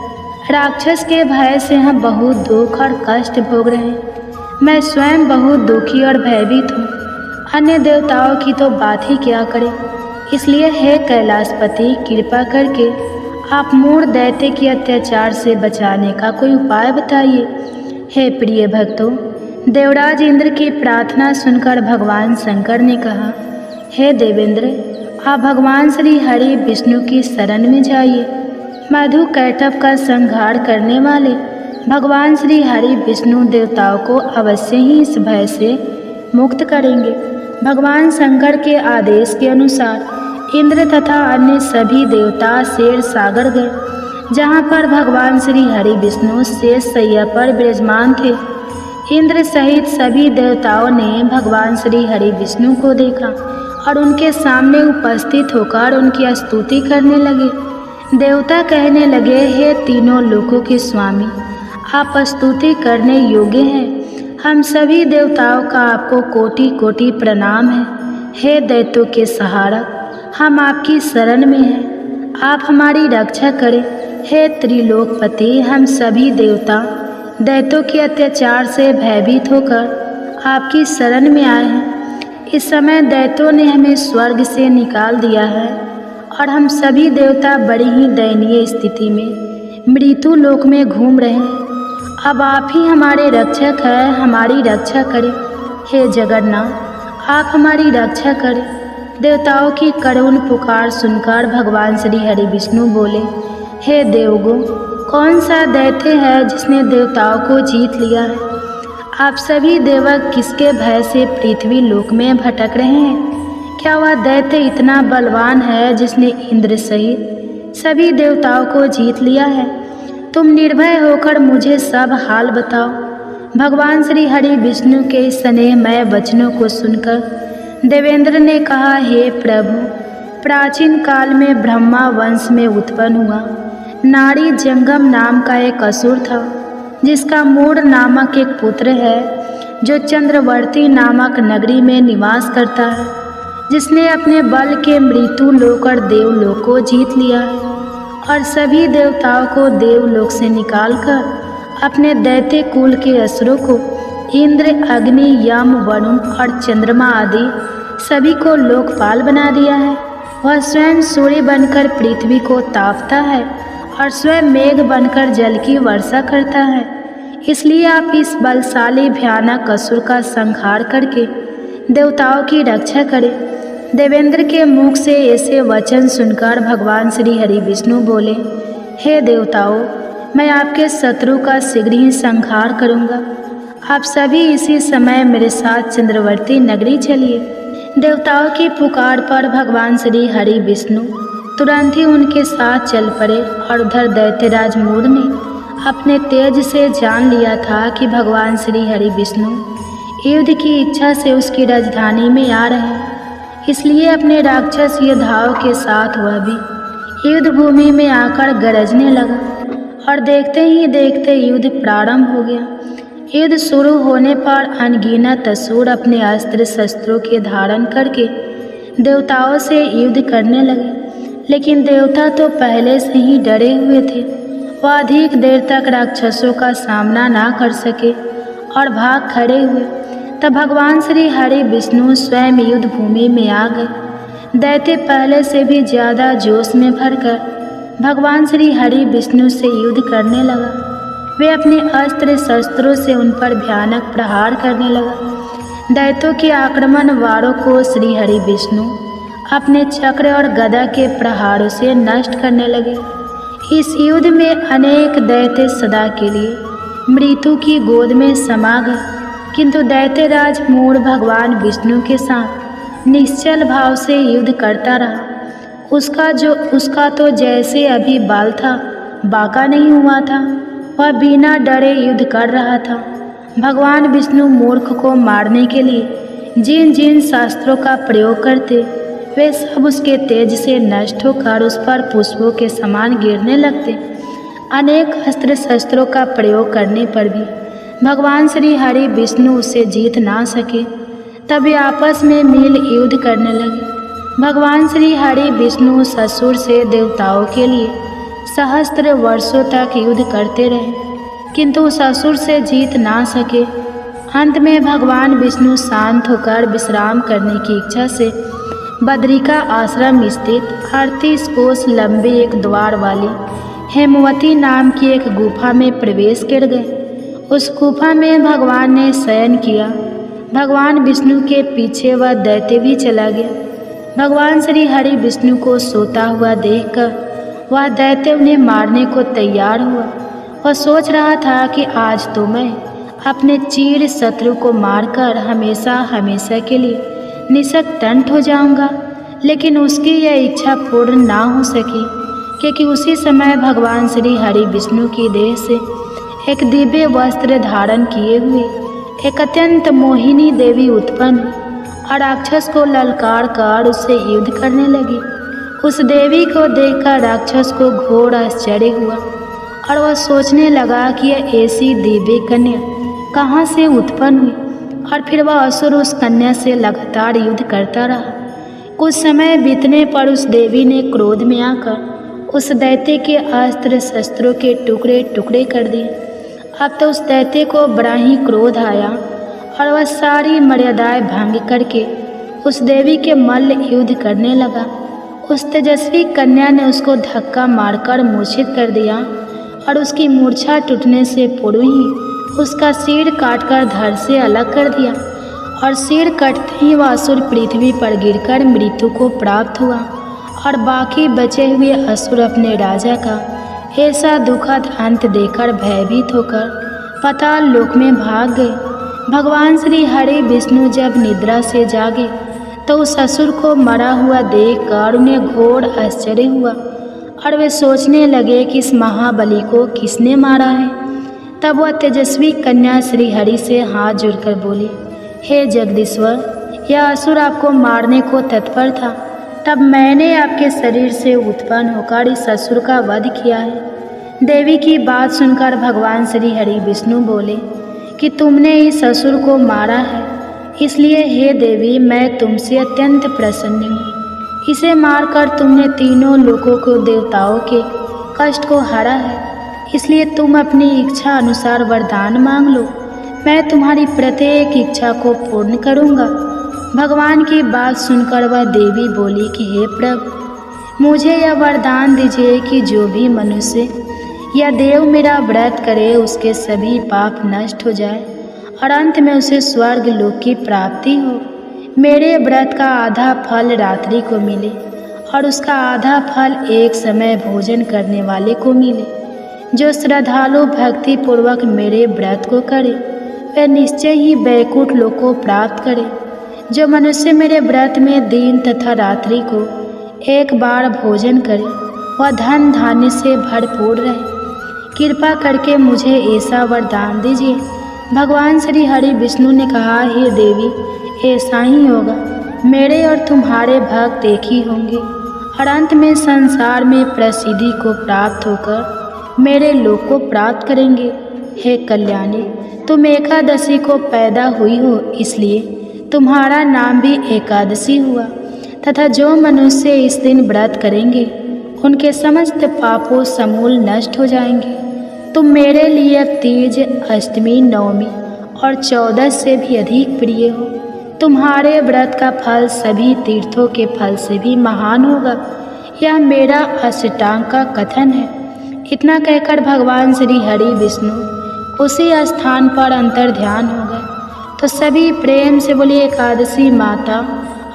राक्षस के भय से हम बहुत दुख और कष्ट भोग रहे हैं। मैं स्वयं बहुत दुखी और भयभीत हूँ। अन्य देवताओं की तो बात ही क्या करें। इसलिए हे कैलाशपति, कृपा करके आप मूढ़ दैत्य के अत्याचार से बचाने का कोई उपाय बताइए। हे प्रिय भक्तों, देवराज इंद्र की प्रार्थना सुनकर भगवान शंकर ने कहा, हे देवेंद्र, आप भगवान श्री हरि विष्णु की शरण में जाइए। मधु कैटभ का संहार करने वाले भगवान श्री हरि विष्णु देवताओं को अवश्य ही इस भय से मुक्त करेंगे। भगवान शंकर के आदेश के अनुसार इंद्र तथा अन्य सभी देवता शेर सागर गए, जहाँ पर भगवान श्री हरि विष्णु शेष शैया पर विराजमान थे। इंद्र सहित सभी देवताओं ने भगवान श्री हरि विष्णु को देखा और उनके सामने उपस्थित होकर उनकी स्तुति करने लगे। देवता कहने लगे, हे तीनों लोकों के स्वामी, आप स्तुति करने योग्य हैं। हम सभी देवताओं का आपको कोटि कोटि प्रणाम है। हे दैत्यों के सहारा, हम आपकी शरण में हैं, आप हमारी रक्षा करें। हे त्रिलोकपति, हम सभी देवता दैत्यों के अत्याचार से भयभीत होकर आपकी शरण में आए हैं। इस समय दैत्यों ने हमें स्वर्ग से निकाल दिया है और हम सभी देवता बड़ी ही दयनीय स्थिति में मृत्यु लोक में घूम रहे हैं। अब आप ही हमारे रक्षक हैं, हमारी रक्षा करें। हे जगन्नाथ, आप हमारी रक्षा करें। देवताओं की करुण पुकार सुनकर भगवान श्री हरि विष्णु बोले, हे देवगो, कौन सा दैत्य है जिसने देवताओं को जीत लिया है। आप सभी देवक किसके भय से पृथ्वी लोक में भटक रहे हैं। क्या वह दैत्य इतना बलवान है जिसने इंद्र सहित सभी देवताओं को जीत लिया है। तुम निर्भय होकर मुझे सब हाल बताओ। भगवान श्री हरि विष्णु के स्नेहमय वचनों को सुनकर देवेंद्र ने कहा, हे प्रभु, प्राचीन काल में ब्रह्मा वंश में उत्पन्न हुआ। नारी जंगम नाम का एक असुर था, जिसका मूड नामक एक पुत्र है, जो चंद्रवर्ती नामक नगरी में निवास करता है, जिसने अपने बल के मृत्यु लोक और देवलोक को जीत लिया है और सभी देवताओं को देवलोक से निकालकर अपने दैत्य कुल के असुरों को इंद्र, अग्नि, यम, वरुण और चंद्रमा आदि सभी को लोकपाल बना दिया है। वह स्वयं सूर्य बनकर पृथ्वी को तापता है और स्वयं मेघ बनकर जल की वर्षा करता है। इसलिए आप इस बलशाली भयानक असुर का संहार करके देवताओं की रक्षा करें। देवेंद्र के मुख से ऐसे वचन सुनकर भगवान श्री हरि विष्णु बोले, हे देवताओं, मैं आपके शत्रु का शीघ्र ही संहार करूँगा। आप सभी इसी समय मेरे साथ चंद्रवर्ती नगरी चलिए। देवताओं की पुकार पर भगवान श्री हरि विष्णु तुरंत ही उनके साथ चल पड़े और उधर दैत्यराज मूड ने अपने तेज से जान लिया था कि भगवान श्री हरि विष्णु युद्ध की इच्छा से उसकी राजधानी में आ रहे हैं। इसलिए अपने राक्षस योद्धाओं के साथ वह भी युद्ध भूमि में आकर गरजने लगा और देखते ही देखते युद्ध प्रारंभ हो गया। युद्ध शुरू होने पर अनगिनत असुर अपने अस्त्र शस्त्रों के धारण करके देवताओं से युद्ध करने लगे, लेकिन देवता तो पहले से ही डरे हुए थे। वह अधिक देर तक राक्षसों का सामना ना कर सके और भाग खड़े हुए। तब भगवान श्री हरि विष्णु स्वयं युद्ध भूमि में आ गए। दैत्य पहले से भी ज़्यादा जोश में भरकर भगवान श्री हरि विष्णु से युद्ध करने लगा। वे अपने अस्त्र शस्त्रों से उन पर भयानक प्रहार करने लगा। दैत्यों के आक्रमण वारों को श्री हरि विष्णु अपने चक्र और गदा के प्रहारों से नष्ट करने लगे। इस युद्ध में अनेक दैत्य सदा के लिए मृत्यु की गोद में समा गए, किंतु दैत्यराज मूढ़ भगवान विष्णु के साथ निश्चल भाव से युद्ध करता रहा। उसका तो जैसे अभी बाल था, बाका नहीं हुआ था। वह बिना डरे युद्ध कर रहा था। भगवान विष्णु मूर्ख को मारने के लिए जिन जिन शास्त्रों का प्रयोग करते, वे सब उसके तेज से नष्ट होकर उस पर पुष्पों के समान गिरने लगते। अनेक अस्त्र शस्त्रों का प्रयोग करने पर भी भगवान श्री हरि विष्णु उससे जीत ना सके। तब वे आपस में मिल युद्ध करने लगे। भगवान श्री हरि विष्णु असुर से देवताओं के लिए सहस्त्र वर्षों तक युद्ध करते रहे, किंतु उस असुर से जीत ना सके। अंत में भगवान विष्णु शांत होकर विश्राम करने की इच्छा से बद्रिका आश्रम स्थित 38 कोस लंबे एक द्वार वाली हेमवती नाम की एक गुफा में प्रवेश कर गए। उस गुफा में भगवान ने शयन किया। भगवान विष्णु के पीछे वह दैत्य भी चला गया। भगवान श्री हरि विष्णु को सोता हुआ देखकर वह दैत्य उन्हें मारने को तैयार हुआ। वह सोच रहा था कि आज तो मैं अपने चीर शत्रु को मारकर हमेशा हमेशा के लिए निशक्तंठ हो जाऊंगा, लेकिन उसकी यह इच्छा पूर्ण ना हो सकी, क्योंकि उसी समय भगवान श्री हरि विष्णु की देह से एक दिव्य वस्त्र धारण किए हुए एक अत्यंत मोहिनी देवी उत्पन्न और राक्षस को ललकार कर उससे युद्ध करने लगी। उस देवी को देखकर राक्षस को घोर आश्चर्य हुआ और वह सोचने लगा कि यह ऐसी दिव्य कन्या कहाँ से उत्पन्न हुई, और फिर वह असुर उस कन्या से लगातार युद्ध करता रहा। कुछ समय बीतने पर उस देवी ने क्रोध में आकर उस दैत्य के अस्त्र शस्त्रों के टुकड़े टुकड़े कर दिए। अब तो उस दैत्य को बड़ा ही क्रोध आया और वह सारी मर्यादाएं भंग करके उस देवी के मल्ल युद्ध करने लगा। उस तेजस्वी कन्या ने उसको धक्का मारकर मूर्छित कर दिया और उसकी मूर्छा टूटने से पूर्व ही उसका सिर काटकर धड़ से अलग कर दिया, और सिर कटते ही वह असुर पृथ्वी पर गिरकर मृत्यु को प्राप्त हुआ और बाकी बचे हुए असुर अपने राजा का ऐसा दुखद अंत देखकर भयभीत होकर पाताल लोक में भाग गए। भगवान श्री हरि विष्णु जब निद्रा से जागे तो उस असुर को मरा हुआ देखकर उन्हें घोर आश्चर्य हुआ और वे सोचने लगे कि इस महाबली को किसने मारा है। तब वह तेजस्वी कन्या श्री हरि से हाथ जोड़कर बोली, हे जगदीश्वर, यह असुर आपको मारने को तत्पर था, तब मैंने आपके शरीर से उत्पन्न होकर इस असुर का वध किया है। देवी की बात सुनकर भगवान श्री हरि विष्णु बोले कि तुमने इस असुर को मारा है, इसलिए हे देवी मैं तुमसे अत्यंत प्रसन्न हूँ। इसे मारकर तुमने तीनों लोकों को देवताओं के कष्ट को हरा है, इसलिए तुम अपनी इच्छा अनुसार वरदान मांग लो, मैं तुम्हारी प्रत्येक इच्छा को पूर्ण करूँगा। भगवान की बात सुनकर वह देवी बोली कि हे प्रभु, मुझे यह वरदान दीजिए कि जो भी मनुष्य या देव मेरा व्रत करे उसके सभी पाप नष्ट हो जाए और अंत में उसे स्वर्ग लोक की प्राप्ति हो। मेरे व्रत का आधा फल रात्रि को मिले और उसका आधा फल एक समय भोजन करने वाले को मिले। जो श्रद्धालु भक्ति पूर्वक मेरे व्रत को करे वह निश्चय ही वैकुंठ लोक को प्राप्त करे। जो मनुष्य मेरे व्रत में दिन तथा रात्रि को एक बार भोजन करे वह धन धान्य से भरपूर रहे। कृपा करके मुझे ऐसा वरदान दीजिए। भगवान श्री हरि विष्णु ने कहा, हे देवी, ऐसा ही होगा। मेरे और तुम्हारे भक्त एक ही होंगे और अंत में संसार में प्रसिद्धि को प्राप्त होकर मेरे लोक को प्राप्त करेंगे। हे कल्याणी, तुम एकादशी को पैदा हुई हो, इसलिए तुम्हारा नाम भी एकादशी हुआ। तथा जो मनुष्य इस दिन व्रत करेंगे उनके समस्त पापों समूल नष्ट हो जाएंगे। तुम मेरे लिए अब तीज, अष्टमी, नवमी और 14 से भी अधिक प्रिय हो। तुम्हारे व्रत का फल सभी तीर्थों के फल से भी महान होगा। यह मेरा अष्टांग का कथन है। इतना कहकर भगवान श्री हरि विष्णु उसी स्थान पर अंतर ध्यान हो गए। तो सभी प्रेम से बोलिए एकादशी माता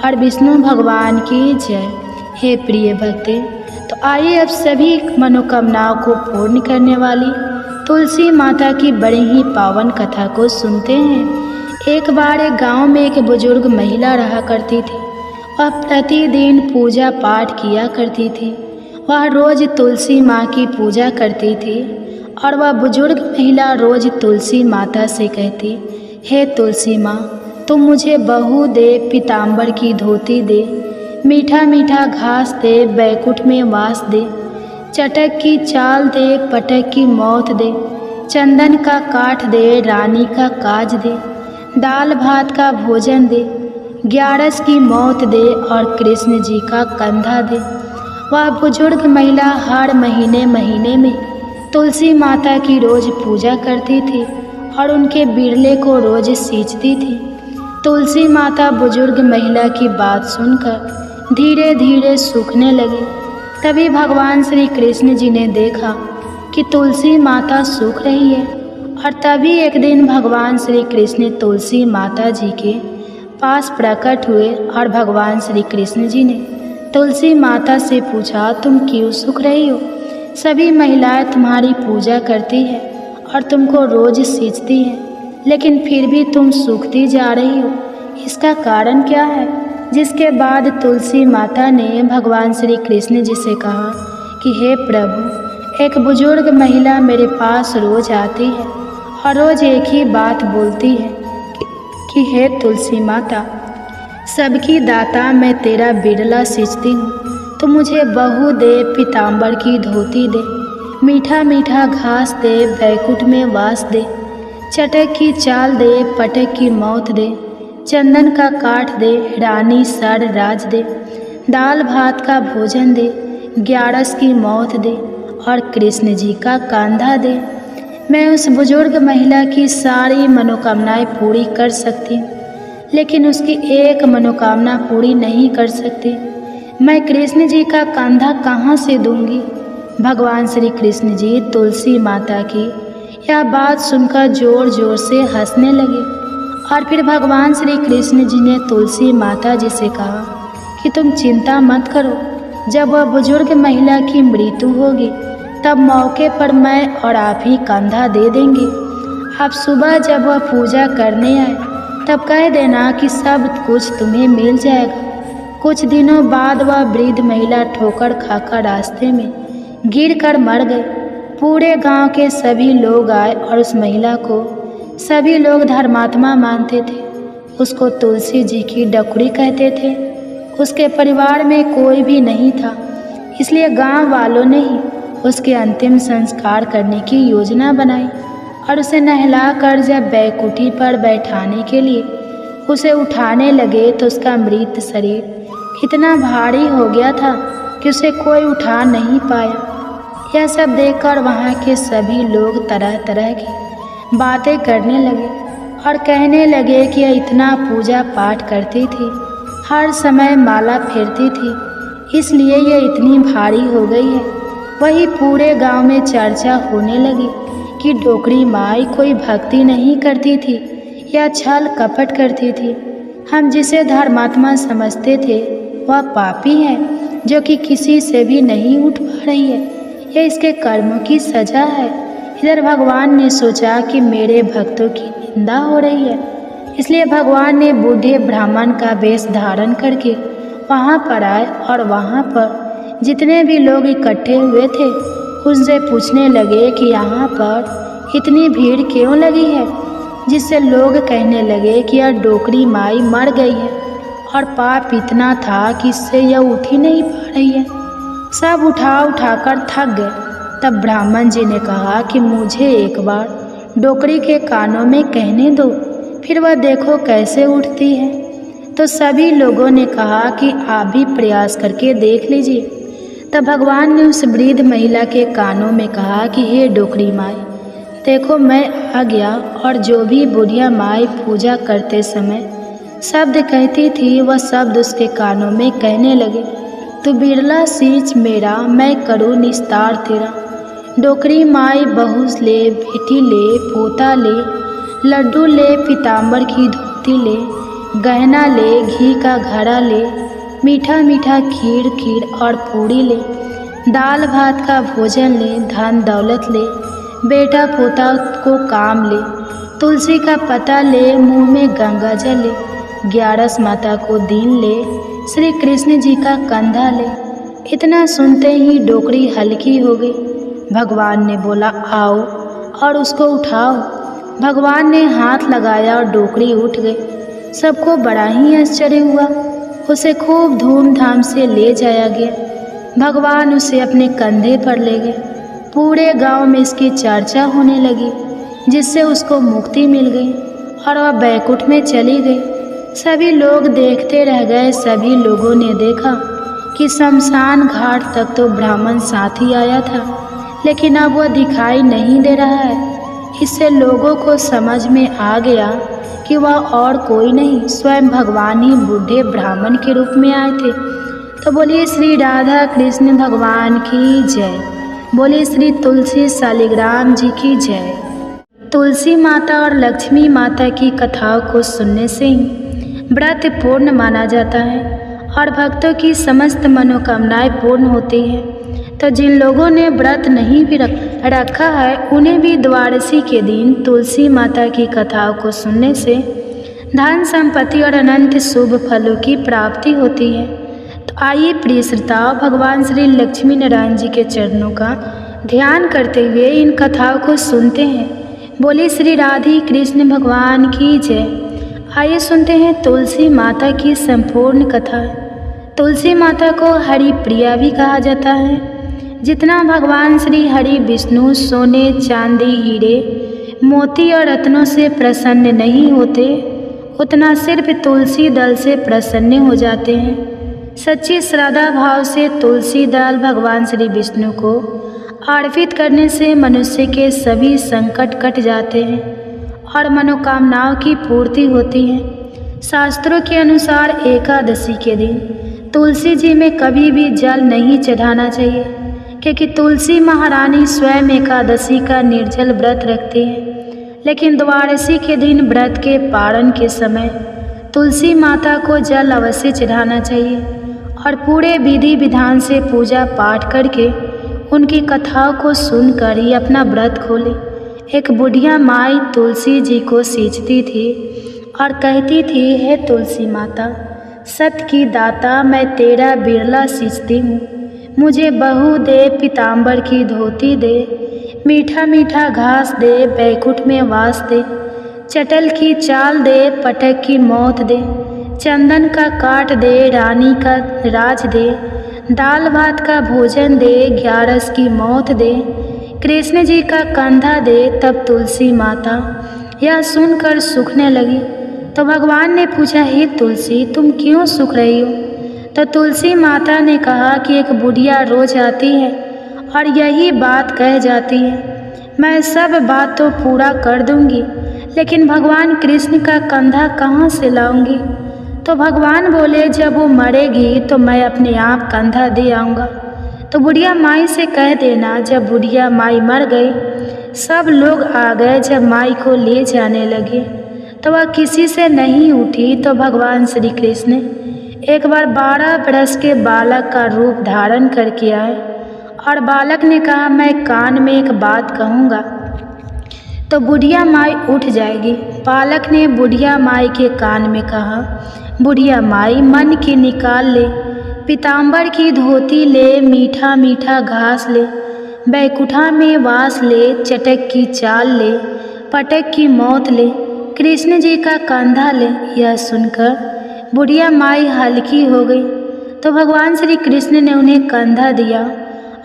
और विष्णु भगवान की जय। हे प्रिय भक्ते, तो आइए अब सभी मनोकामनाओं को पूर्ण करने वाली तुलसी माता की बड़ी ही पावन कथा को सुनते हैं। एक बार एक गांव में एक बुजुर्ग महिला रहा करती थी। वह प्रतिदिन पूजा पाठ किया करती थी। वह रोज तुलसी माँ की पूजा करती थी और वह बुजुर्ग महिला रोज तुलसी माता से कहती, हे तुलसी माँ, तुम मुझे बहू दे, पीताम्बर की धोती दे, मीठा मीठा घास दे, बैकुंठ में वास दे, चटक की चाल दे, पटक की मौत दे, चंदन का काठ दे, रानी का काज दे, दाल भात का भोजन दे, ग्यारस की मौत दे और कृष्ण जी का कंधा दे। वह बुजुर्ग महिला हर महीने महीने में तुलसी माता की रोज पूजा करती थी और उनके बिरले को रोज सींचती थी। तुलसी माता बुजुर्ग महिला की बात सुनकर धीरे धीरे सूखने लगी। तभी भगवान श्री कृष्ण जी ने देखा कि तुलसी माता सूख रही है और तभी एक दिन भगवान श्री कृष्ण तुलसी माता जी के पास प्रकट हुए और भगवान श्री कृष्ण जी ने तुलसी माता से पूछा, तुम क्यों सूख रही हो? सभी महिलाएं तुम्हारी पूजा करती है और तुमको रोज सींचती है, लेकिन फिर भी तुम सूखती जा रही हो, इसका कारण क्या है? जिसके बाद तुलसी माता ने भगवान श्री कृष्ण जी से कहा कि हे प्रभु, एक बुजुर्ग महिला मेरे पास रोज आती है और रोज एक ही बात बोलती है कि हे तुलसी माता, सबकी दाता मैं तेरा बिरला सींचती हूँ, तो मुझे बहू दे, पीताम्बर की धोती दे, मीठा मीठा घास दे, बैकुंठ में वास दे, चटक की चाल दे, पटक की मौत दे, चंदन का काठ दे, रानी सर राज दे, दाल भात का भोजन दे, ग्यारस की मौत दे और कृष्ण जी का कंधा दे। मैं उस बुजुर्ग महिला की सारी मनोकामनाएं पूरी कर सकती हूँ, लेकिन उसकी एक मनोकामना पूरी नहीं कर सकती। मैं कृष्ण जी का कंधा कहाँ से दूंगी? भगवान श्री कृष्ण जी तुलसी माता की यह बात सुनकर जोर जोर से हंसने लगे और फिर भगवान श्री कृष्ण जी ने तुलसी माता जी से कहा कि तुम चिंता मत करो, जब वह बुजुर्ग महिला की मृत्यु होगी तब मौके पर मैं और आप ही कंधा दे देंगे। आप सुबह जब वह पूजा करने आए तब कह देना कि सब कुछ तुम्हें मिल जाएगा। कुछ दिनों बाद वह वृद्ध महिला ठोकर खाकर रास्ते में गिर कर मर गई। पूरे गांव के सभी लोग आए और उस महिला को सभी लोग धर्मात्मा मानते थे। उसको तुलसी जी की डकुरी कहते थे। उसके परिवार में कोई भी नहीं था, इसलिए गांव वालों ने ही उसके अंतिम संस्कार करने की योजना बनाई और उसे नहलाकर जब बैकुंठी पर बैठाने के लिए उसे उठाने लगे तो उसका मृत शरीर इतना भारी हो गया था कि उसे कोई उठा नहीं पाया। यह सब देखकर वहाँ के सभी लोग तरह तरह की बातें करने लगे और कहने लगे कि यह इतना पूजा पाठ करती थी, हर समय माला फेरती थी, इसलिए यह इतनी भारी हो गई है। वही पूरे गांव में चर्चा होने लगी कि डोकरी माई कोई भक्ति नहीं करती थी या छल कपट करती थी। हम जिसे धर्मात्मा समझते थे वह पापी है जो कि किसी से भी नहीं उठ पा रही है। यह इसके कर्मों की सजा है। इधर भगवान ने सोचा कि मेरे भक्तों की निंदा हो रही है, इसलिए भगवान ने बूढ़े ब्राह्मण का वेश धारण करके वहाँ पर आए और वहाँ पर जितने भी लोग इकट्ठे हुए थे उनसे पूछने लगे कि यहाँ पर इतनी भीड़ क्यों लगी है, जिससे लोग कहने लगे कि यह डोकरी माई मर गई है और पाप इतना था कि इससे यह उठ ही नहीं पा रही है। सब उठाकर थक गए। तब ब्राह्मण जी ने कहा कि मुझे एक बार डोकरी के कानों में कहने दो, फिर वह देखो कैसे उठती है। तो सभी लोगों ने कहा कि आप भी प्रयास करके देख लीजिए। तब भगवान ने उस वृद्ध महिला के कानों में कहा कि हे डोकरी माई, देखो मैं आ गया। और जो भी बुढ़िया माई पूजा करते समय शब्द कहती थी वह शब्द उसके कानों में कहने लगे, तू बिरला सींच मेरा, मैं करूँ निस्तार तेरा। डोकरी माई बहू ले, बेटी ले, पोता ले, लड्डू ले, पीताम्बर की धोती ले, गहना ले, घी का घड़ा ले, मीठा मीठा खीर और पूड़ी ले, दाल भात का भोजन ले, धन दौलत ले, बेटा पोता को काम ले, तुलसी का पत्ता ले, मुंह में गंगा जल ले, 11 माता को दीन ले, श्री कृष्ण जी का कंधा ले। इतना सुनते ही डोकरी हल्की हो गई। भगवान ने बोला आओ और उसको उठाओ। भगवान ने हाथ लगाया और डोकरी उठ गई। सबको बड़ा ही आश्चर्य हुआ। उसे खूब धूमधाम से ले जाया गया। भगवान उसे अपने कंधे पर ले गए। पूरे गांव में इसकी चर्चा होने लगी, जिससे उसको मुक्ति मिल गई और वह बैकुंठ में चली गई। सभी लोग देखते रह गए। सभी लोगों ने देखा कि शमशान घाट तक तो ब्राह्मण साथी आया था, लेकिन अब वह दिखाई नहीं दे रहा है। इससे लोगों को समझ में आ गया कि वह और कोई नहीं, स्वयं भगवान ही बूढ़े ब्राह्मण के रूप में आए थे। तो बोलिए श्री राधा कृष्ण भगवान की जय। बोलिए श्री तुलसी शालिग्राम जी की जय। तुलसी माता और लक्ष्मी माता की कथाओं को सुनने से ही व्रत पूर्ण माना जाता है और भक्तों की समस्त मनोकामनाएं पूर्ण होती हैं। तो जिन लोगों ने व्रत नहीं भी रखा है उन्हें भी द्वादशी के दिन तुलसी माता की कथाओं को सुनने से धन संपत्ति और अनंत शुभ फलों की प्राप्ति होती है। तो आइए प्रिय श्रोताओं, भगवान श्री लक्ष्मी नारायण जी के चरणों का ध्यान करते हुए इन कथाओं को सुनते हैं। बोले श्री राधे कृष्ण भगवान की जय। आइए सुनते हैं तुलसी माता की संपूर्ण कथा। तुलसी माता को हरि प्रिया भी कहा जाता है। जितना भगवान श्री हरि विष्णु सोने चांदी हीरे मोती और रत्नों से प्रसन्न नहीं होते, उतना सिर्फ तुलसी दल से प्रसन्न हो जाते हैं। सच्ची श्रद्धा भाव से तुलसी दल भगवान श्री विष्णु को अर्पित करने से मनुष्य के सभी संकट कट जाते हैं और मनोकामनाओं की पूर्ति होती है। शास्त्रों के अनुसार एकादशी के दिन तुलसी जी में कभी भी जल नहीं चढ़ाना चाहिए, क्योंकि तुलसी महारानी स्वयं एकादशी का निर्जल व्रत रखती है। लेकिन द्वादशी के दिन व्रत के पारण के समय तुलसी माता को जल अवश्य चढ़ाना चाहिए और पूरे विधि विधान से पूजा पाठ करके उनकी कथाओं को सुनकर ही अपना व्रत खोले। एक बुढ़िया माई तुलसी जी को सींचती थी और कहती थी, हे तुलसी माता, सत की दाता, मैं तेरा बिरला सींचती हूँ, मुझे बहू दे, पीताम्बर की धोती दे, मीठा मीठा घास दे, बैकुंठ में वास दे, चटल की चाल दे, पटक की मौत दे, चंदन का काट दे, रानी का राज दे, दाल भात का भोजन दे, 11 की मौत दे, कृष्ण जी का कंधा दे। तब तुलसी माता यह सुनकर सूखने लगी। तो भगवान ने पूछा, हे तुलसी, तुम क्यों सूख रही हो? तो तुलसी माता ने कहा कि एक बुढ़िया रोज आती है और यही बात कह जाती है, मैं सब बात तो पूरा कर दूंगी, लेकिन भगवान कृष्ण का कंधा कहाँ से लाऊंगी? तो भगवान बोले, जब वो मरेगी तो मैं अपने आप कंधा दे आऊँगा। तो बुढ़िया माई से कह देना। जब बुढ़िया माई मर गई, सब लोग आ गए। जब माई को ले जाने लगे तो वह किसी से नहीं उठी। तो भगवान श्री कृष्ण एक बार 12 बरस के बालक का रूप धारण करके आए और बालक ने कहा, मैं कान में एक बात कहूँगा तो बुढ़िया माई उठ जाएगी। बालक ने बुढ़िया माई के कान में कहा, बुढ़िया माई, मन की निकाल ले, पीताम्बर की धोती ले, मीठा मीठा घास ले, बैकुंठा में वास ले, चटक की चाल ले, पटक की मौत ले, कृष्ण जी का कंधा ले। यह सुनकर बुढ़िया माई हल्की हो गई। तो भगवान श्री कृष्ण ने उन्हें कंधा दिया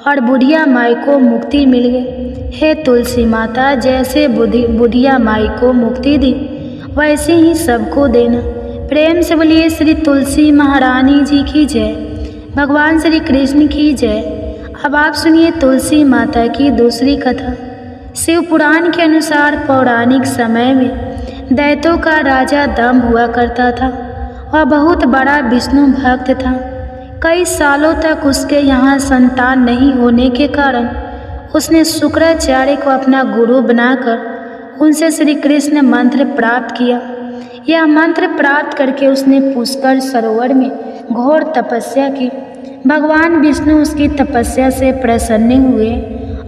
और बुढ़िया माई को मुक्ति मिल गई। हे तुलसी माता, जैसे बुढ़िया माई को मुक्ति दी वैसे ही सबको देना। प्रेम से बोलिए श्री तुलसी महारानी जी की जय, भगवान श्री कृष्ण की जय। अब आप सुनिए तुलसी माता की दूसरी कथा। शिव पुराण के अनुसार पौराणिक समय में दैत्यों का राजा दंभ हुआ करता था। वह बहुत बड़ा विष्णु भक्त था। कई सालों तक उसके यहाँ संतान नहीं होने के कारण उसने शुक्राचार्य को अपना गुरु बनाकर उनसे श्री कृष्ण मंत्र प्राप्त किया। यह मंत्र प्राप्त करके उसने पुष्कर सरोवर में घोर तपस्या की। भगवान विष्णु उसकी तपस्या से प्रसन्न हुए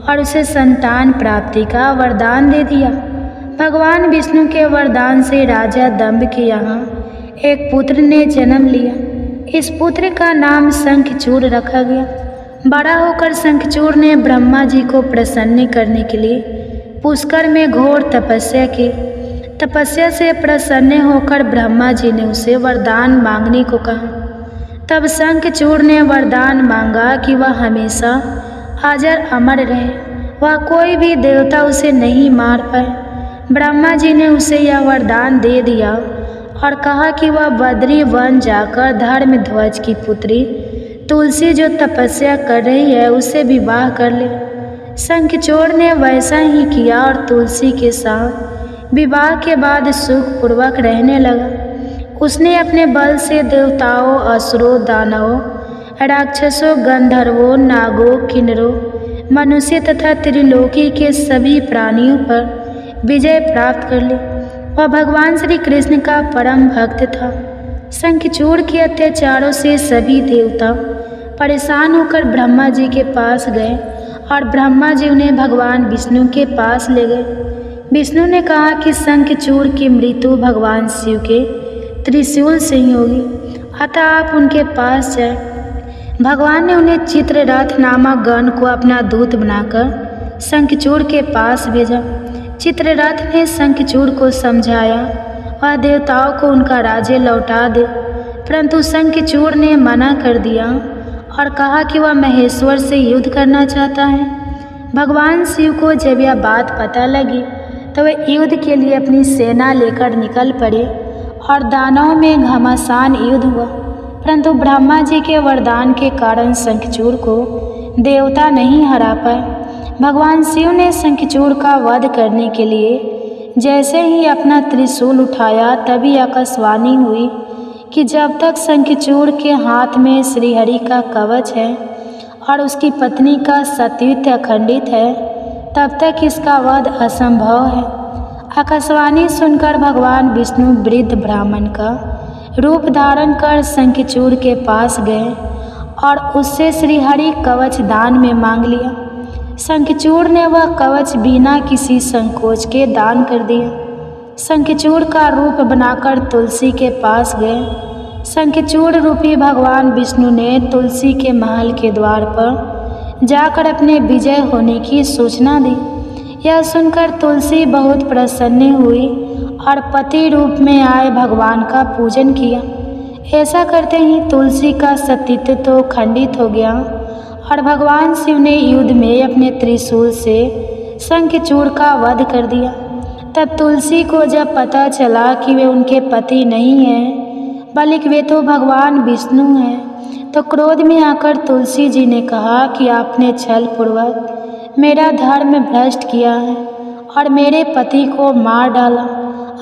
और उसे संतान प्राप्ति का वरदान दे दिया। भगवान विष्णु के वरदान से राजा दंभ के यहाँ एक पुत्र ने जन्म लिया। इस पुत्र का नाम शंखचूड़ रखा गया। बड़ा होकर शंखचूड़ ने ब्रह्मा जी को प्रसन्न करने के लिए पुष्कर में घोर तपस्या की। तपस्या से प्रसन्न होकर ब्रह्मा जी ने उसे वरदान मांगने को कहा। तब शंखचूड़ ने वरदान मांगा कि वह हमेशा अजर अमर रहे, वह कोई भी देवता उसे नहीं मार पाए। ब्रह्मा जी ने उसे यह वरदान दे दिया और कहा कि वह बद्री वन जाकर धर्मध्वज की पुत्री तुलसी जो तपस्या कर रही है उससे विवाह कर ले। शंखचूड़ ने वैसा ही किया और तुलसी के साथ विवाह के बाद सुखपूर्वक रहने लगा। उसने अपने बल से देवताओं, असुरों, दानवों, राक्षसों, गंधर्वों, नागों, किन्नरों, मनुष्य तथा त्रिलोकी के सभी प्राणियों पर विजय प्राप्त कर ली। वह भगवान श्री कृष्ण का परम भक्त था। शंखचूड़ के अत्याचारों से सभी देवता परेशान होकर ब्रह्मा जी के पास गए और ब्रह्मा जी उन्हें भगवान विष्णु के पास ले गए। विष्णु ने कहा कि शंखचूड़ की मृत्यु भगवान शिव के त्रिशूल से ही होगी, अतः आप उनके पास जाए। भगवान ने उन्हें चित्ररथ नामक गण को अपना दूत बनाकर शंखचूड़ के पास भेजा। चित्ररथ ने शंखचूड़ को समझाया वह देवताओं को उनका राज्य लौटा दे, परंतु शंखचूड़ ने मना कर दिया और कहा कि वह महेश्वर से युद्ध करना चाहता है। भगवान शिव को जब यह बात पता लगी तो वे युद्ध के लिए अपनी सेना लेकर निकल पड़े और दानवों में घमासान युद्ध हुआ, परंतु ब्रह्मा जी के वरदान के कारण शंखचूड़ को देवता नहीं हरा पाए। भगवान शिव ने शंखचूड़ का वध करने के लिए जैसे ही अपना त्रिशूल उठाया तभी आकाशवाणी हुई कि जब तक शंखचूड़ के हाथ में श्रीहरि का कवच है और उसकी पत्नी का सतीत्व अखंडित है तब तक इसका वध असंभव है। आकाशवाणी सुनकर भगवान विष्णु वृद्ध ब्राह्मण का रूप धारण कर शंखचूड़ के पास गए और उससे श्रीहरि कवच दान में मांग लिया। शंखचूड़ ने वह कवच बिना किसी संकोच के दान कर दिया। शंखचूड़ का रूप बनाकर तुलसी के पास गए। शंखचूड़ रूपी भगवान विष्णु ने तुलसी के महल के द्वार पर जाकर अपने विजय होने की सूचना दी। यह सुनकर तुलसी बहुत प्रसन्न हुई और पति रूप में आए भगवान का पूजन किया। ऐसा करते ही तुलसी का सतीत्व तो खंडित हो गया और भगवान शिव ने युद्ध में अपने त्रिशूल से शंखचूड़ का वध कर दिया। तब तुलसी को जब पता चला कि वे उनके पति नहीं हैं बल्कि वे तो भगवान विष्णु हैं, तो क्रोध में आकर तुलसी जी ने कहा कि आपने छल पूर्वक मेरा धर्म भ्रष्ट किया है और मेरे पति को मार डाला,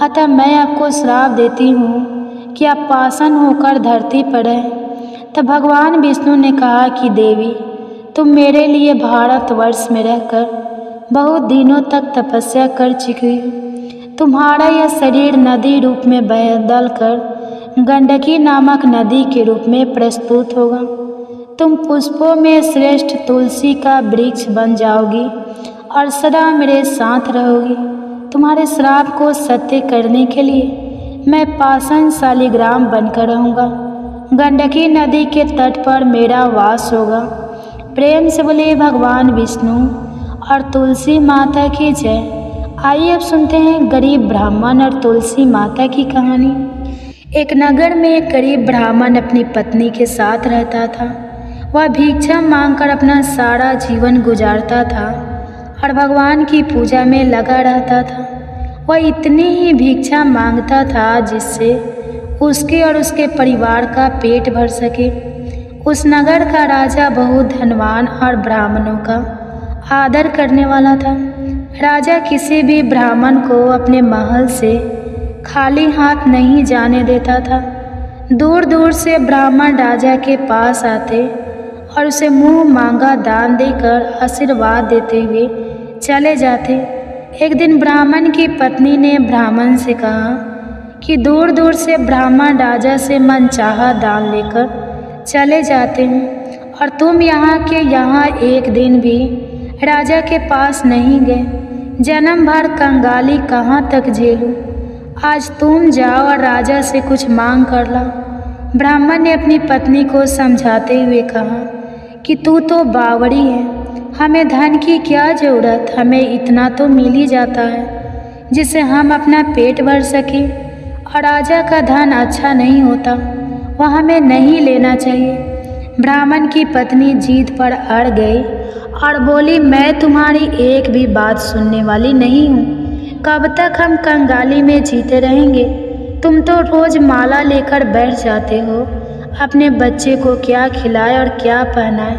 अतः मैं आपको श्राप देती हूँ कि आप पाषाण होकर धरती पर रहें। तब भगवान विष्णु ने कहा कि देवी, तुम मेरे लिए भारतवर्ष में रहकर बहुत दिनों तक तपस्या कर चुकी हो। तुम्हारा यह शरीर नदी रूप में बदल कर गंडकी नामक नदी के रूप में प्रस्तुत होगा। तुम पुष्पों में श्रेष्ठ तुलसी का वृक्ष बन जाओगी और सदा मेरे साथ रहोगी। तुम्हारे श्राप को सत्य करने के लिए मैं पाषाण शालिग्राम बनकर रहूँगा। गंडकी नदी के तट पर मेरा वास होगा। प्रेम से बोले भगवान विष्णु और तुलसी माता की जय। आइए अब सुनते हैं गरीब ब्राह्मण और तुलसी माता की कहानी। एक नगर में एक गरीब ब्राह्मण अपनी पत्नी के साथ रहता था। वह भिक्षा मांगकर अपना सारा जीवन गुजारता था और भगवान की पूजा में लगा रहता था। वह इतनी ही भिक्षा मांगता था जिससे उसके और उसके परिवार का पेट भर सके। उस नगर का राजा बहुत धनवान और ब्राह्मणों का आदर करने वाला था। राजा किसी भी ब्राह्मण को अपने महल से खाली हाथ नहीं जाने देता था। दूर दूर से ब्राह्मण राजा के पास आते और उसे मुंह मांगा दान देकर आशीर्वाद देते हुए चले जाते। एक दिन ब्राह्मण की पत्नी ने ब्राह्मण से कहा कि दूर दूर से ब्राह्मण राजा से मनचाहा दान लेकर चले जाते हैं और तुम यहाँ के यहाँ एक दिन भी राजा के पास नहीं गए। जन्म भर कंगाली कहाँ तक झेलूं। आज तुम जाओ और राजा से कुछ मांग कर ला। ब्राह्मण ने अपनी पत्नी को समझाते हुए कहा कि तू तो बावड़ी है, हमें धन की क्या ज़रूरत, हमें इतना तो मिल ही जाता है जिससे हम अपना पेट भर सकें। और राजा का धन अच्छा नहीं होता, वह हमें नहीं लेना चाहिए। ब्राह्मण की पत्नी जीद पर अड़ गई और बोली, मैं तुम्हारी एक भी बात सुनने वाली नहीं हूँ। कब तक हम कंगाली में जीते रहेंगे? तुम तो रोज़ माला लेकर बैठ जाते हो। अपने बच्चे को क्या खिलाए और क्या पहनाए?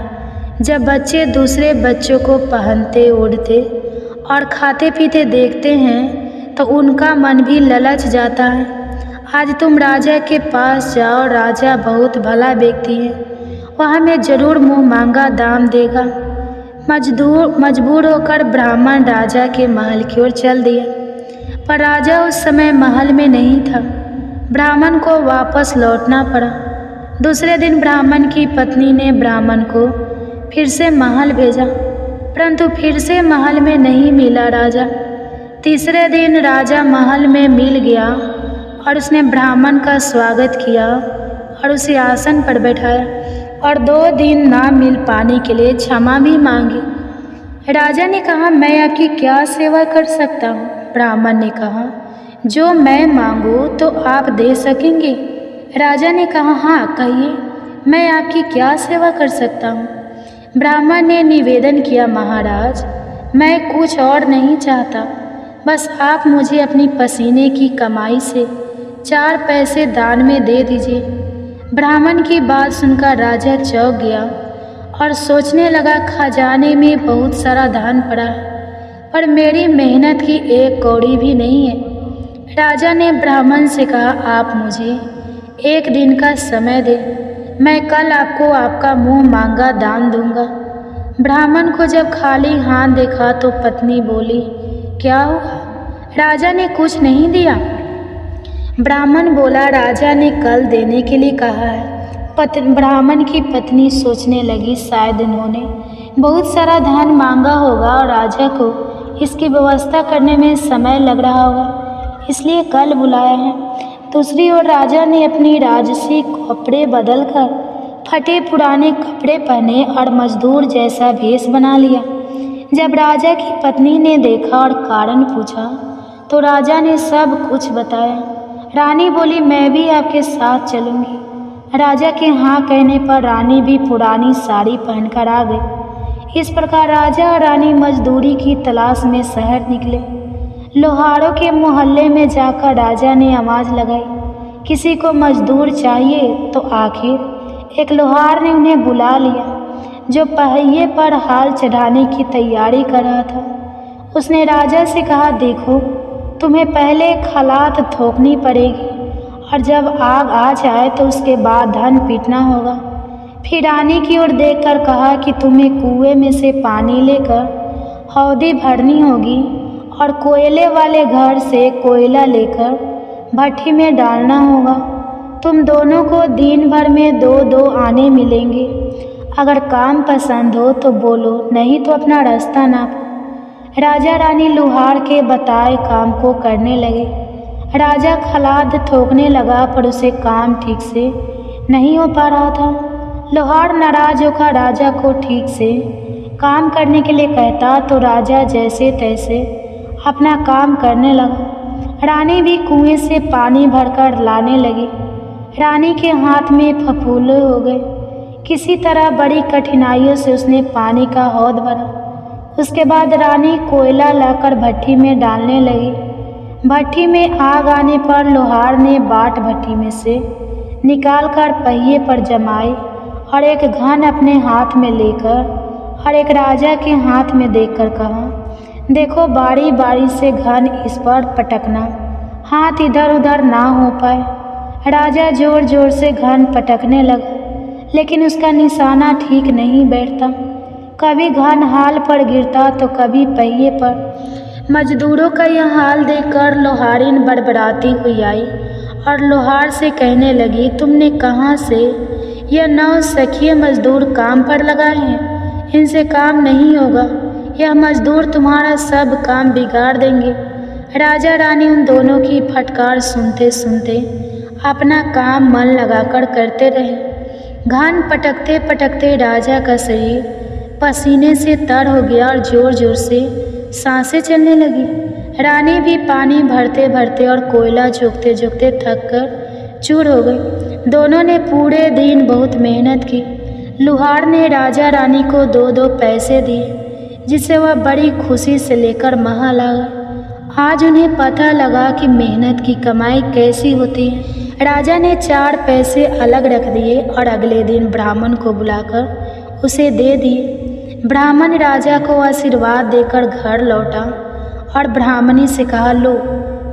जब बच्चे दूसरे बच्चों को पहनते ओढ़ते और खाते पीते देखते हैं तो उनका मन भी ललच जाता है। आज तुम राजा के पास जाओ, राजा बहुत भला व्यक्ति है, वह हमें जरूर मुँह मांगा दाम देगा। मजबूर होकर ब्राह्मण राजा के महल की ओर चल दिया, पर राजा उस समय महल में नहीं था। ब्राह्मण को वापस लौटना पड़ा। दूसरे दिन ब्राह्मण की पत्नी ने ब्राह्मण को फिर से महल भेजा, परंतु फिर से महल में नहीं मिला राजा। तीसरे दिन राजा महल में मिल गया और उसने ब्राह्मण का स्वागत किया और उसे आसन पर बैठाया और 2 दिन ना मिल पाने के लिए क्षमा भी मांगी। राजा ने कहा, मैं आपकी क्या सेवा कर सकता हूँ? ब्राह्मण ने कहा, जो मैं मांगूँ तो आप दे सकेंगे? राजा ने कहा, हाँ कहिए, मैं आपकी क्या सेवा कर सकता हूँ? ब्राह्मण ने निवेदन किया, महाराज मैं कुछ और नहीं चाहता, बस आप मुझे अपनी पसीने की कमाई से 4 पैसे दान में दे दीजिए। ब्राह्मण की बात सुनकर राजा चौंक गया और सोचने लगा, खजाने में बहुत सारा धन पड़ा है, पर मेरी मेहनत की 1 कौड़ी भी नहीं है। राजा ने ब्राह्मण से कहा, आप मुझे 1 दिन का समय दें, मैं कल आपको आपका मुंह मांगा दान दूंगा। ब्राह्मण को जब खाली हाथ देखा तो पत्नी बोली, क्या हुआ? राजा ने कुछ नहीं दिया? ब्राह्मण बोला, राजा ने कल देने के लिए कहा है। ब्राह्मण की पत्नी सोचने लगी, शायद इन्होंने बहुत सारा धन मांगा होगा और राजा को इसकी व्यवस्था करने में समय लग रहा होगा, इसलिए कल बुलाया है। दूसरी ओर राजा ने अपनी राजसी कपड़े बदलकर फटे पुराने कपड़े पहने और मजदूर जैसा भेष बना लिया। जब राजा की पत्नी ने देखा और कारण पूछा तो राजा ने सब कुछ बताया। रानी बोली, मैं भी आपके साथ चलूँगी। राजा के हाँ कहने पर रानी भी पुरानी साड़ी पहनकर आ गई। इस प्रकार राजा और रानी मजदूरी की तलाश में शहर निकले। लोहारों के मोहल्ले में जाकर राजा ने आवाज़ लगाई, किसी को मजदूर चाहिए। तो आखिर एक लोहार ने उन्हें बुला लिया, जो पहिए पर हाल चढ़ाने की तैयारी कर रहा था। उसने राजा से कहा, देखो, तुम्हें पहले खलात ठोकनी पड़ेगी और जब आग आ जाए तो उसके बाद धन पीटना होगा। फिर रानी की ओर देखकर कहा कि तुम्हें कुएं में से पानी लेकर हौदी भरनी होगी और कोयले वाले घर से कोयला लेकर भट्ठी में डालना होगा। तुम दोनों को दिन भर में 2-2 आने मिलेंगे। अगर काम पसंद हो तो बोलो, नहीं तो अपना रास्ता नापो। राजा रानी लोहार के बताए काम को करने लगे। राजा खलाद ठोकने लगा पर उसे काम ठीक से नहीं हो पा रहा था। लोहार नाराज होकर राजा को ठीक से काम करने के लिए कहता तो राजा जैसे तैसे अपना काम करने लगा। रानी भी कुएं से पानी भरकर लाने लगी। रानी के हाथ में फफूंद हो गए। किसी तरह बड़ी कठिनाइयों से उसने पानी का हौद भरा। उसके बाद रानी कोयला लाकर भट्ठी में डालने लगी। भट्ठी में आग आने पर लोहार ने बाट भट्ठी में से निकालकर पहिए पर जमाए और एक घन अपने हाथ में लेकर और एक राजा के हाथ में देकर कहा, देखो, बारी बारी से घन इस पर पटकना, हाथ इधर उधर ना हो पाए। राजा जोर जोर से घन पटकने लगा, लेकिन उसका निशाना ठीक नहीं बैठता। कभी घन हाल पर गिरता तो कभी पहिए पर। मजदूरों का यह हाल देखकर लोहारिन बड़बड़ाती हुई आई और लोहार से कहने लगी, तुमने कहाँ से यह 9 सखिए मजदूर काम पर लगाए हैं? इनसे काम नहीं होगा। यह मजदूर तुम्हारा सब काम बिगाड़ देंगे। राजा रानी उन दोनों की फटकार सुनते सुनते अपना काम मन लगाकर करते रहे। घन पटकते पटकते राजा का शरीर पसीने से तर हो गया और जोर जोर से सांसें चलने लगी। रानी भी पानी भरते भरते और कोयला झोंकते झोंकते थक कर चूर हो गई। दोनों ने पूरे दिन बहुत मेहनत की। लोहार ने राजा रानी को 2-2 पैसे दिए, जिसे वह बड़ी खुशी से लेकर महल आ गए। आज उन्हें पता लगा कि मेहनत की कमाई कैसी होती है। राजा ने 4 पैसे अलग रख दिए और अगले दिन ब्राह्मण को बुलाकर उसे दे दिए। ब्राह्मण राजा को आशीर्वाद देकर घर लौटा और ब्राह्मणी से कहा, लो,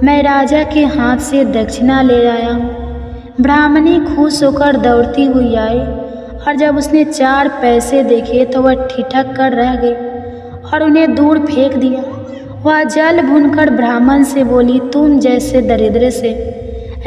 मैं राजा के हाथ से दक्षिणा ले आया हूँ। ब्राह्मणी खुश होकर दौड़ती हुई आई और जब उसने 4 पैसे देखे तो वह ठिठक कर रह गई और उन्हें दूर फेंक दिया। वह जल भूनकर ब्राह्मण से बोली, तुम जैसे दरिद्र से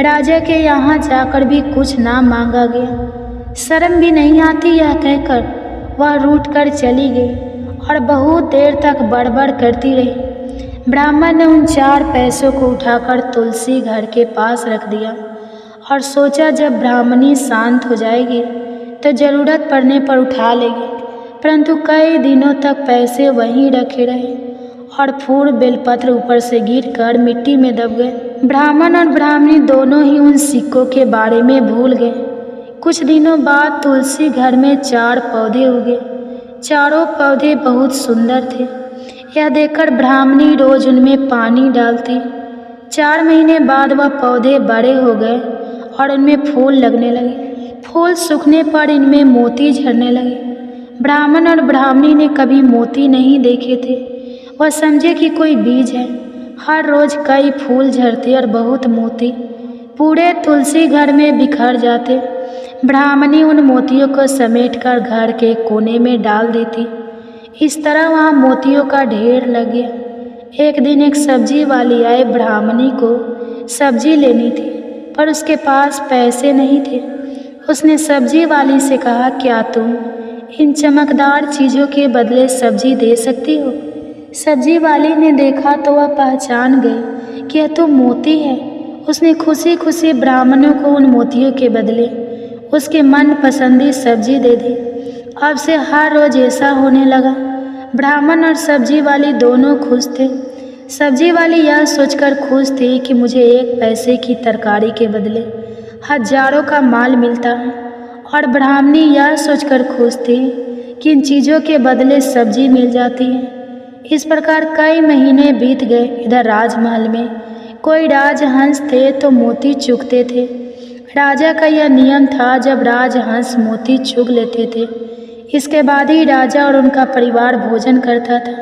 राजा के यहाँ जाकर भी कुछ ना मांगा गया। शर्म भी नहीं आती? यह कहकर वह रूठ कर चली गई और बहुत देर तक बड़बड़ करती रही। ब्राह्मण ने उन 4 पैसों को उठाकर तुलसी घर के पास रख दिया और सोचा जब ब्राह्मणी शांत हो जाएगी तो ज़रूरत पड़ने पर उठा लेगी। परंतु कई दिनों तक पैसे वहीं रखे रहे और फूल बेलपत्र ऊपर से गिरकर मिट्टी में दब गए। ब्राह्मण और ब्राह्मणी दोनों ही उन सिक्कों के बारे में भूल गए। कुछ दिनों बाद तुलसी घर में 4 पौधे उगे। चारों पौधे बहुत सुंदर थे। यह देखकर ब्राह्मणी रोज उनमें पानी डालती। 4 महीने बाद वह पौधे बड़े हो गए और उनमें फूल लगने लगे। फूल सूखने पर इनमें मोती झरने लगे। ब्राह्मण और ब्राह्मणी ने कभी मोती नहीं देखे थे। वह समझे कि कोई बीज है। हर रोज कई फूल झरते और बहुत मोती पूरे तुलसी घर में बिखर जाते। ब्राह्मणी उन मोतियों को समेटकर घर के कोने में डाल देती। इस तरह वहाँ मोतियों का ढेर लग गया। एक दिन एक सब्जी वाली आई। ब्राह्मणी को सब्जी लेनी थी पर उसके पास पैसे नहीं थे। उसने सब्जी वाली से कहा, क्या तुम इन चमकदार चीज़ों के बदले सब्जी दे सकती हो? सब्जी वाली ने देखा तो वह पहचान गई कि यह तो मोती है। उसने खुशी खुशी ब्राह्मणों को उन मोतियों के बदले उसके मन पसंदी सब्जी दे दी। अब से हर रोज ऐसा होने लगा। ब्राह्मण और सब्जी वाली दोनों खुश थे। सब्जी वाली यह सोचकर खुश थी कि मुझे 1 पैसे की तरकारी के बदले हजारों का माल मिलता है और ब्राह्मणी यह सोचकर खुश थी कि इन चीज़ों के बदले सब्जी मिल जाती है। इस प्रकार कई महीने बीत गए। इधर राजमहल में कोई राजहंस थे तो मोती चुगते थे। राजा का यह नियम था, जब राजहंस मोती चुग लेते थे इसके बाद ही राजा और उनका परिवार भोजन करता था।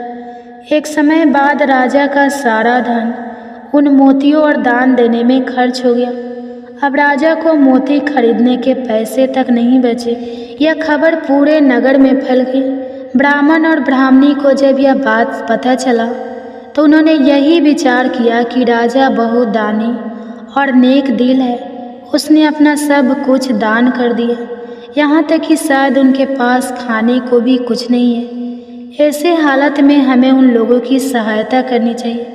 एक समय बाद राजा का सारा धन उन मोतियों और दान देने में खर्च हो गया। अब राजा को मोती खरीदने के पैसे तक नहीं बचे। यह खबर पूरे नगर में फैल गई। ब्राह्मण और ब्राह्मणी को जब यह बात पता चला तो उन्होंने यही विचार किया कि राजा बहुत दानी और नेक दिल है। उसने अपना सब कुछ दान कर दिया, यहाँ तक कि शायद उनके पास खाने को भी कुछ नहीं है। ऐसे हालत में हमें उन लोगों की सहायता करनी चाहिए।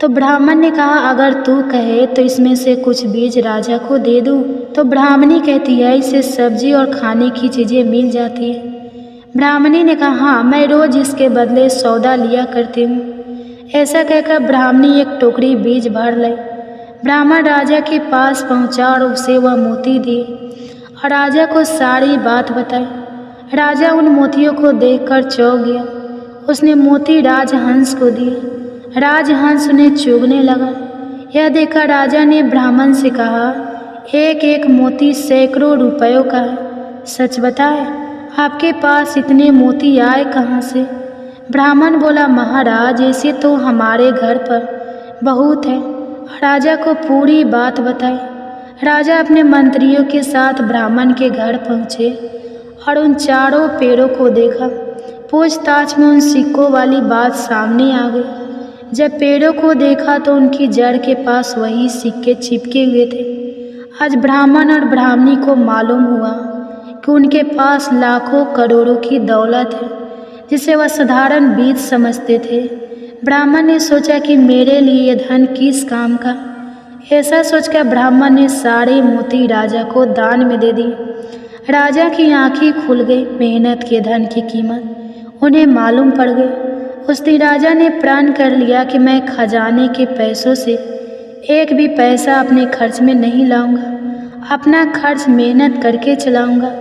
तो ब्राह्मण ने कहा, अगर तू कहे तो इसमें से कुछ बीज राजा को दे दूँ। तो ब्राह्मणी कहती है, इससे सब्जी और खाने की चीज़ें मिल जाती है। ब्राह्मणी ने कहा, हाँ, मैं रोज़ इसके बदले सौदा लिया करती हूँ। ऐसा कहकर ब्राह्मणी एक टोकरी बीज भर लाई। ब्राह्मण राजा के पास पहुँचा और उसे वह मोती दिए और राजा को सारी बात बताई। राजा उन मोतियों को देखकर चौंक गया। उसने मोती राजहंस को दिए। राजहंस उन्हें चुगने लगा। यह देखकर राजा ने ब्राह्मण से कहा, एक एक मोती सैकड़ों रुपयों का है। सच बताए, आपके पास इतने मोती आए कहाँ से? ब्राह्मण बोला, महाराज, ऐसे तो हमारे घर पर बहुत है। राजा को पूरी बात बताई। राजा अपने मंत्रियों के साथ ब्राह्मण के घर पहुँचे और उन चारों पेड़ों को देखा। पूछताछ में उन सिक्कों वाली बात सामने आ गई। जब पेड़ों को देखा तो उनकी जड़ के पास वही सिक्के चिपके हुए थे। आज ब्राह्मण और ब्राह्मणी को मालूम हुआ कि उनके पास लाखों करोड़ों की दौलत है, जिसे वह साधारण बीज समझते थे। ब्राह्मण ने सोचा कि मेरे लिए यह धन किस काम का। ऐसा सोचकर ब्राह्मण ने सारे मोती राजा को दान में दे दी। राजा की आंखें खुल गई। मेहनत के धन की कीमत उन्हें मालूम पड़ गई। उस दिन राजा ने प्रण कर लिया कि मैं खजाने के पैसों से एक भी पैसा अपने खर्च में नहीं लाऊंगा। अपना खर्च मेहनत करके चलाऊंगा।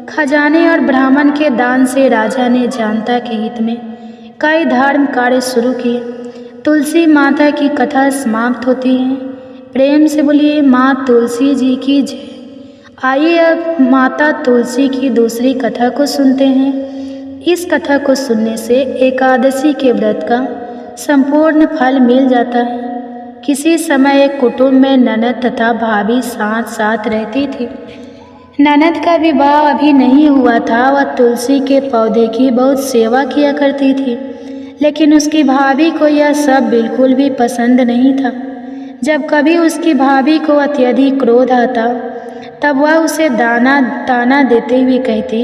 खजाने और ब्राह्मण के दान से राजा ने जनता के हित में कई धर्म कार्य शुरू किए। तुलसी माता की कथा समाप्त होती है। प्रेम से बोलिए माँ तुलसी जी की जय। आइए अब माता तुलसी की दूसरी कथा को सुनते हैं। इस कथा को सुनने से एकादशी के व्रत का संपूर्ण फल मिल जाता है। किसी समय एक कुटुंब में ननद तथा भाभी साथ साथ रहती थी। ननद का विवाह अभी नहीं हुआ था। वह तुलसी के पौधे की बहुत सेवा किया करती थी, लेकिन उसकी भाभी को यह सब बिल्कुल भी पसंद नहीं था। जब कभी उसकी भाभी को अत्यधिक क्रोध आता तब वह उसे ताना देते हुए कहती,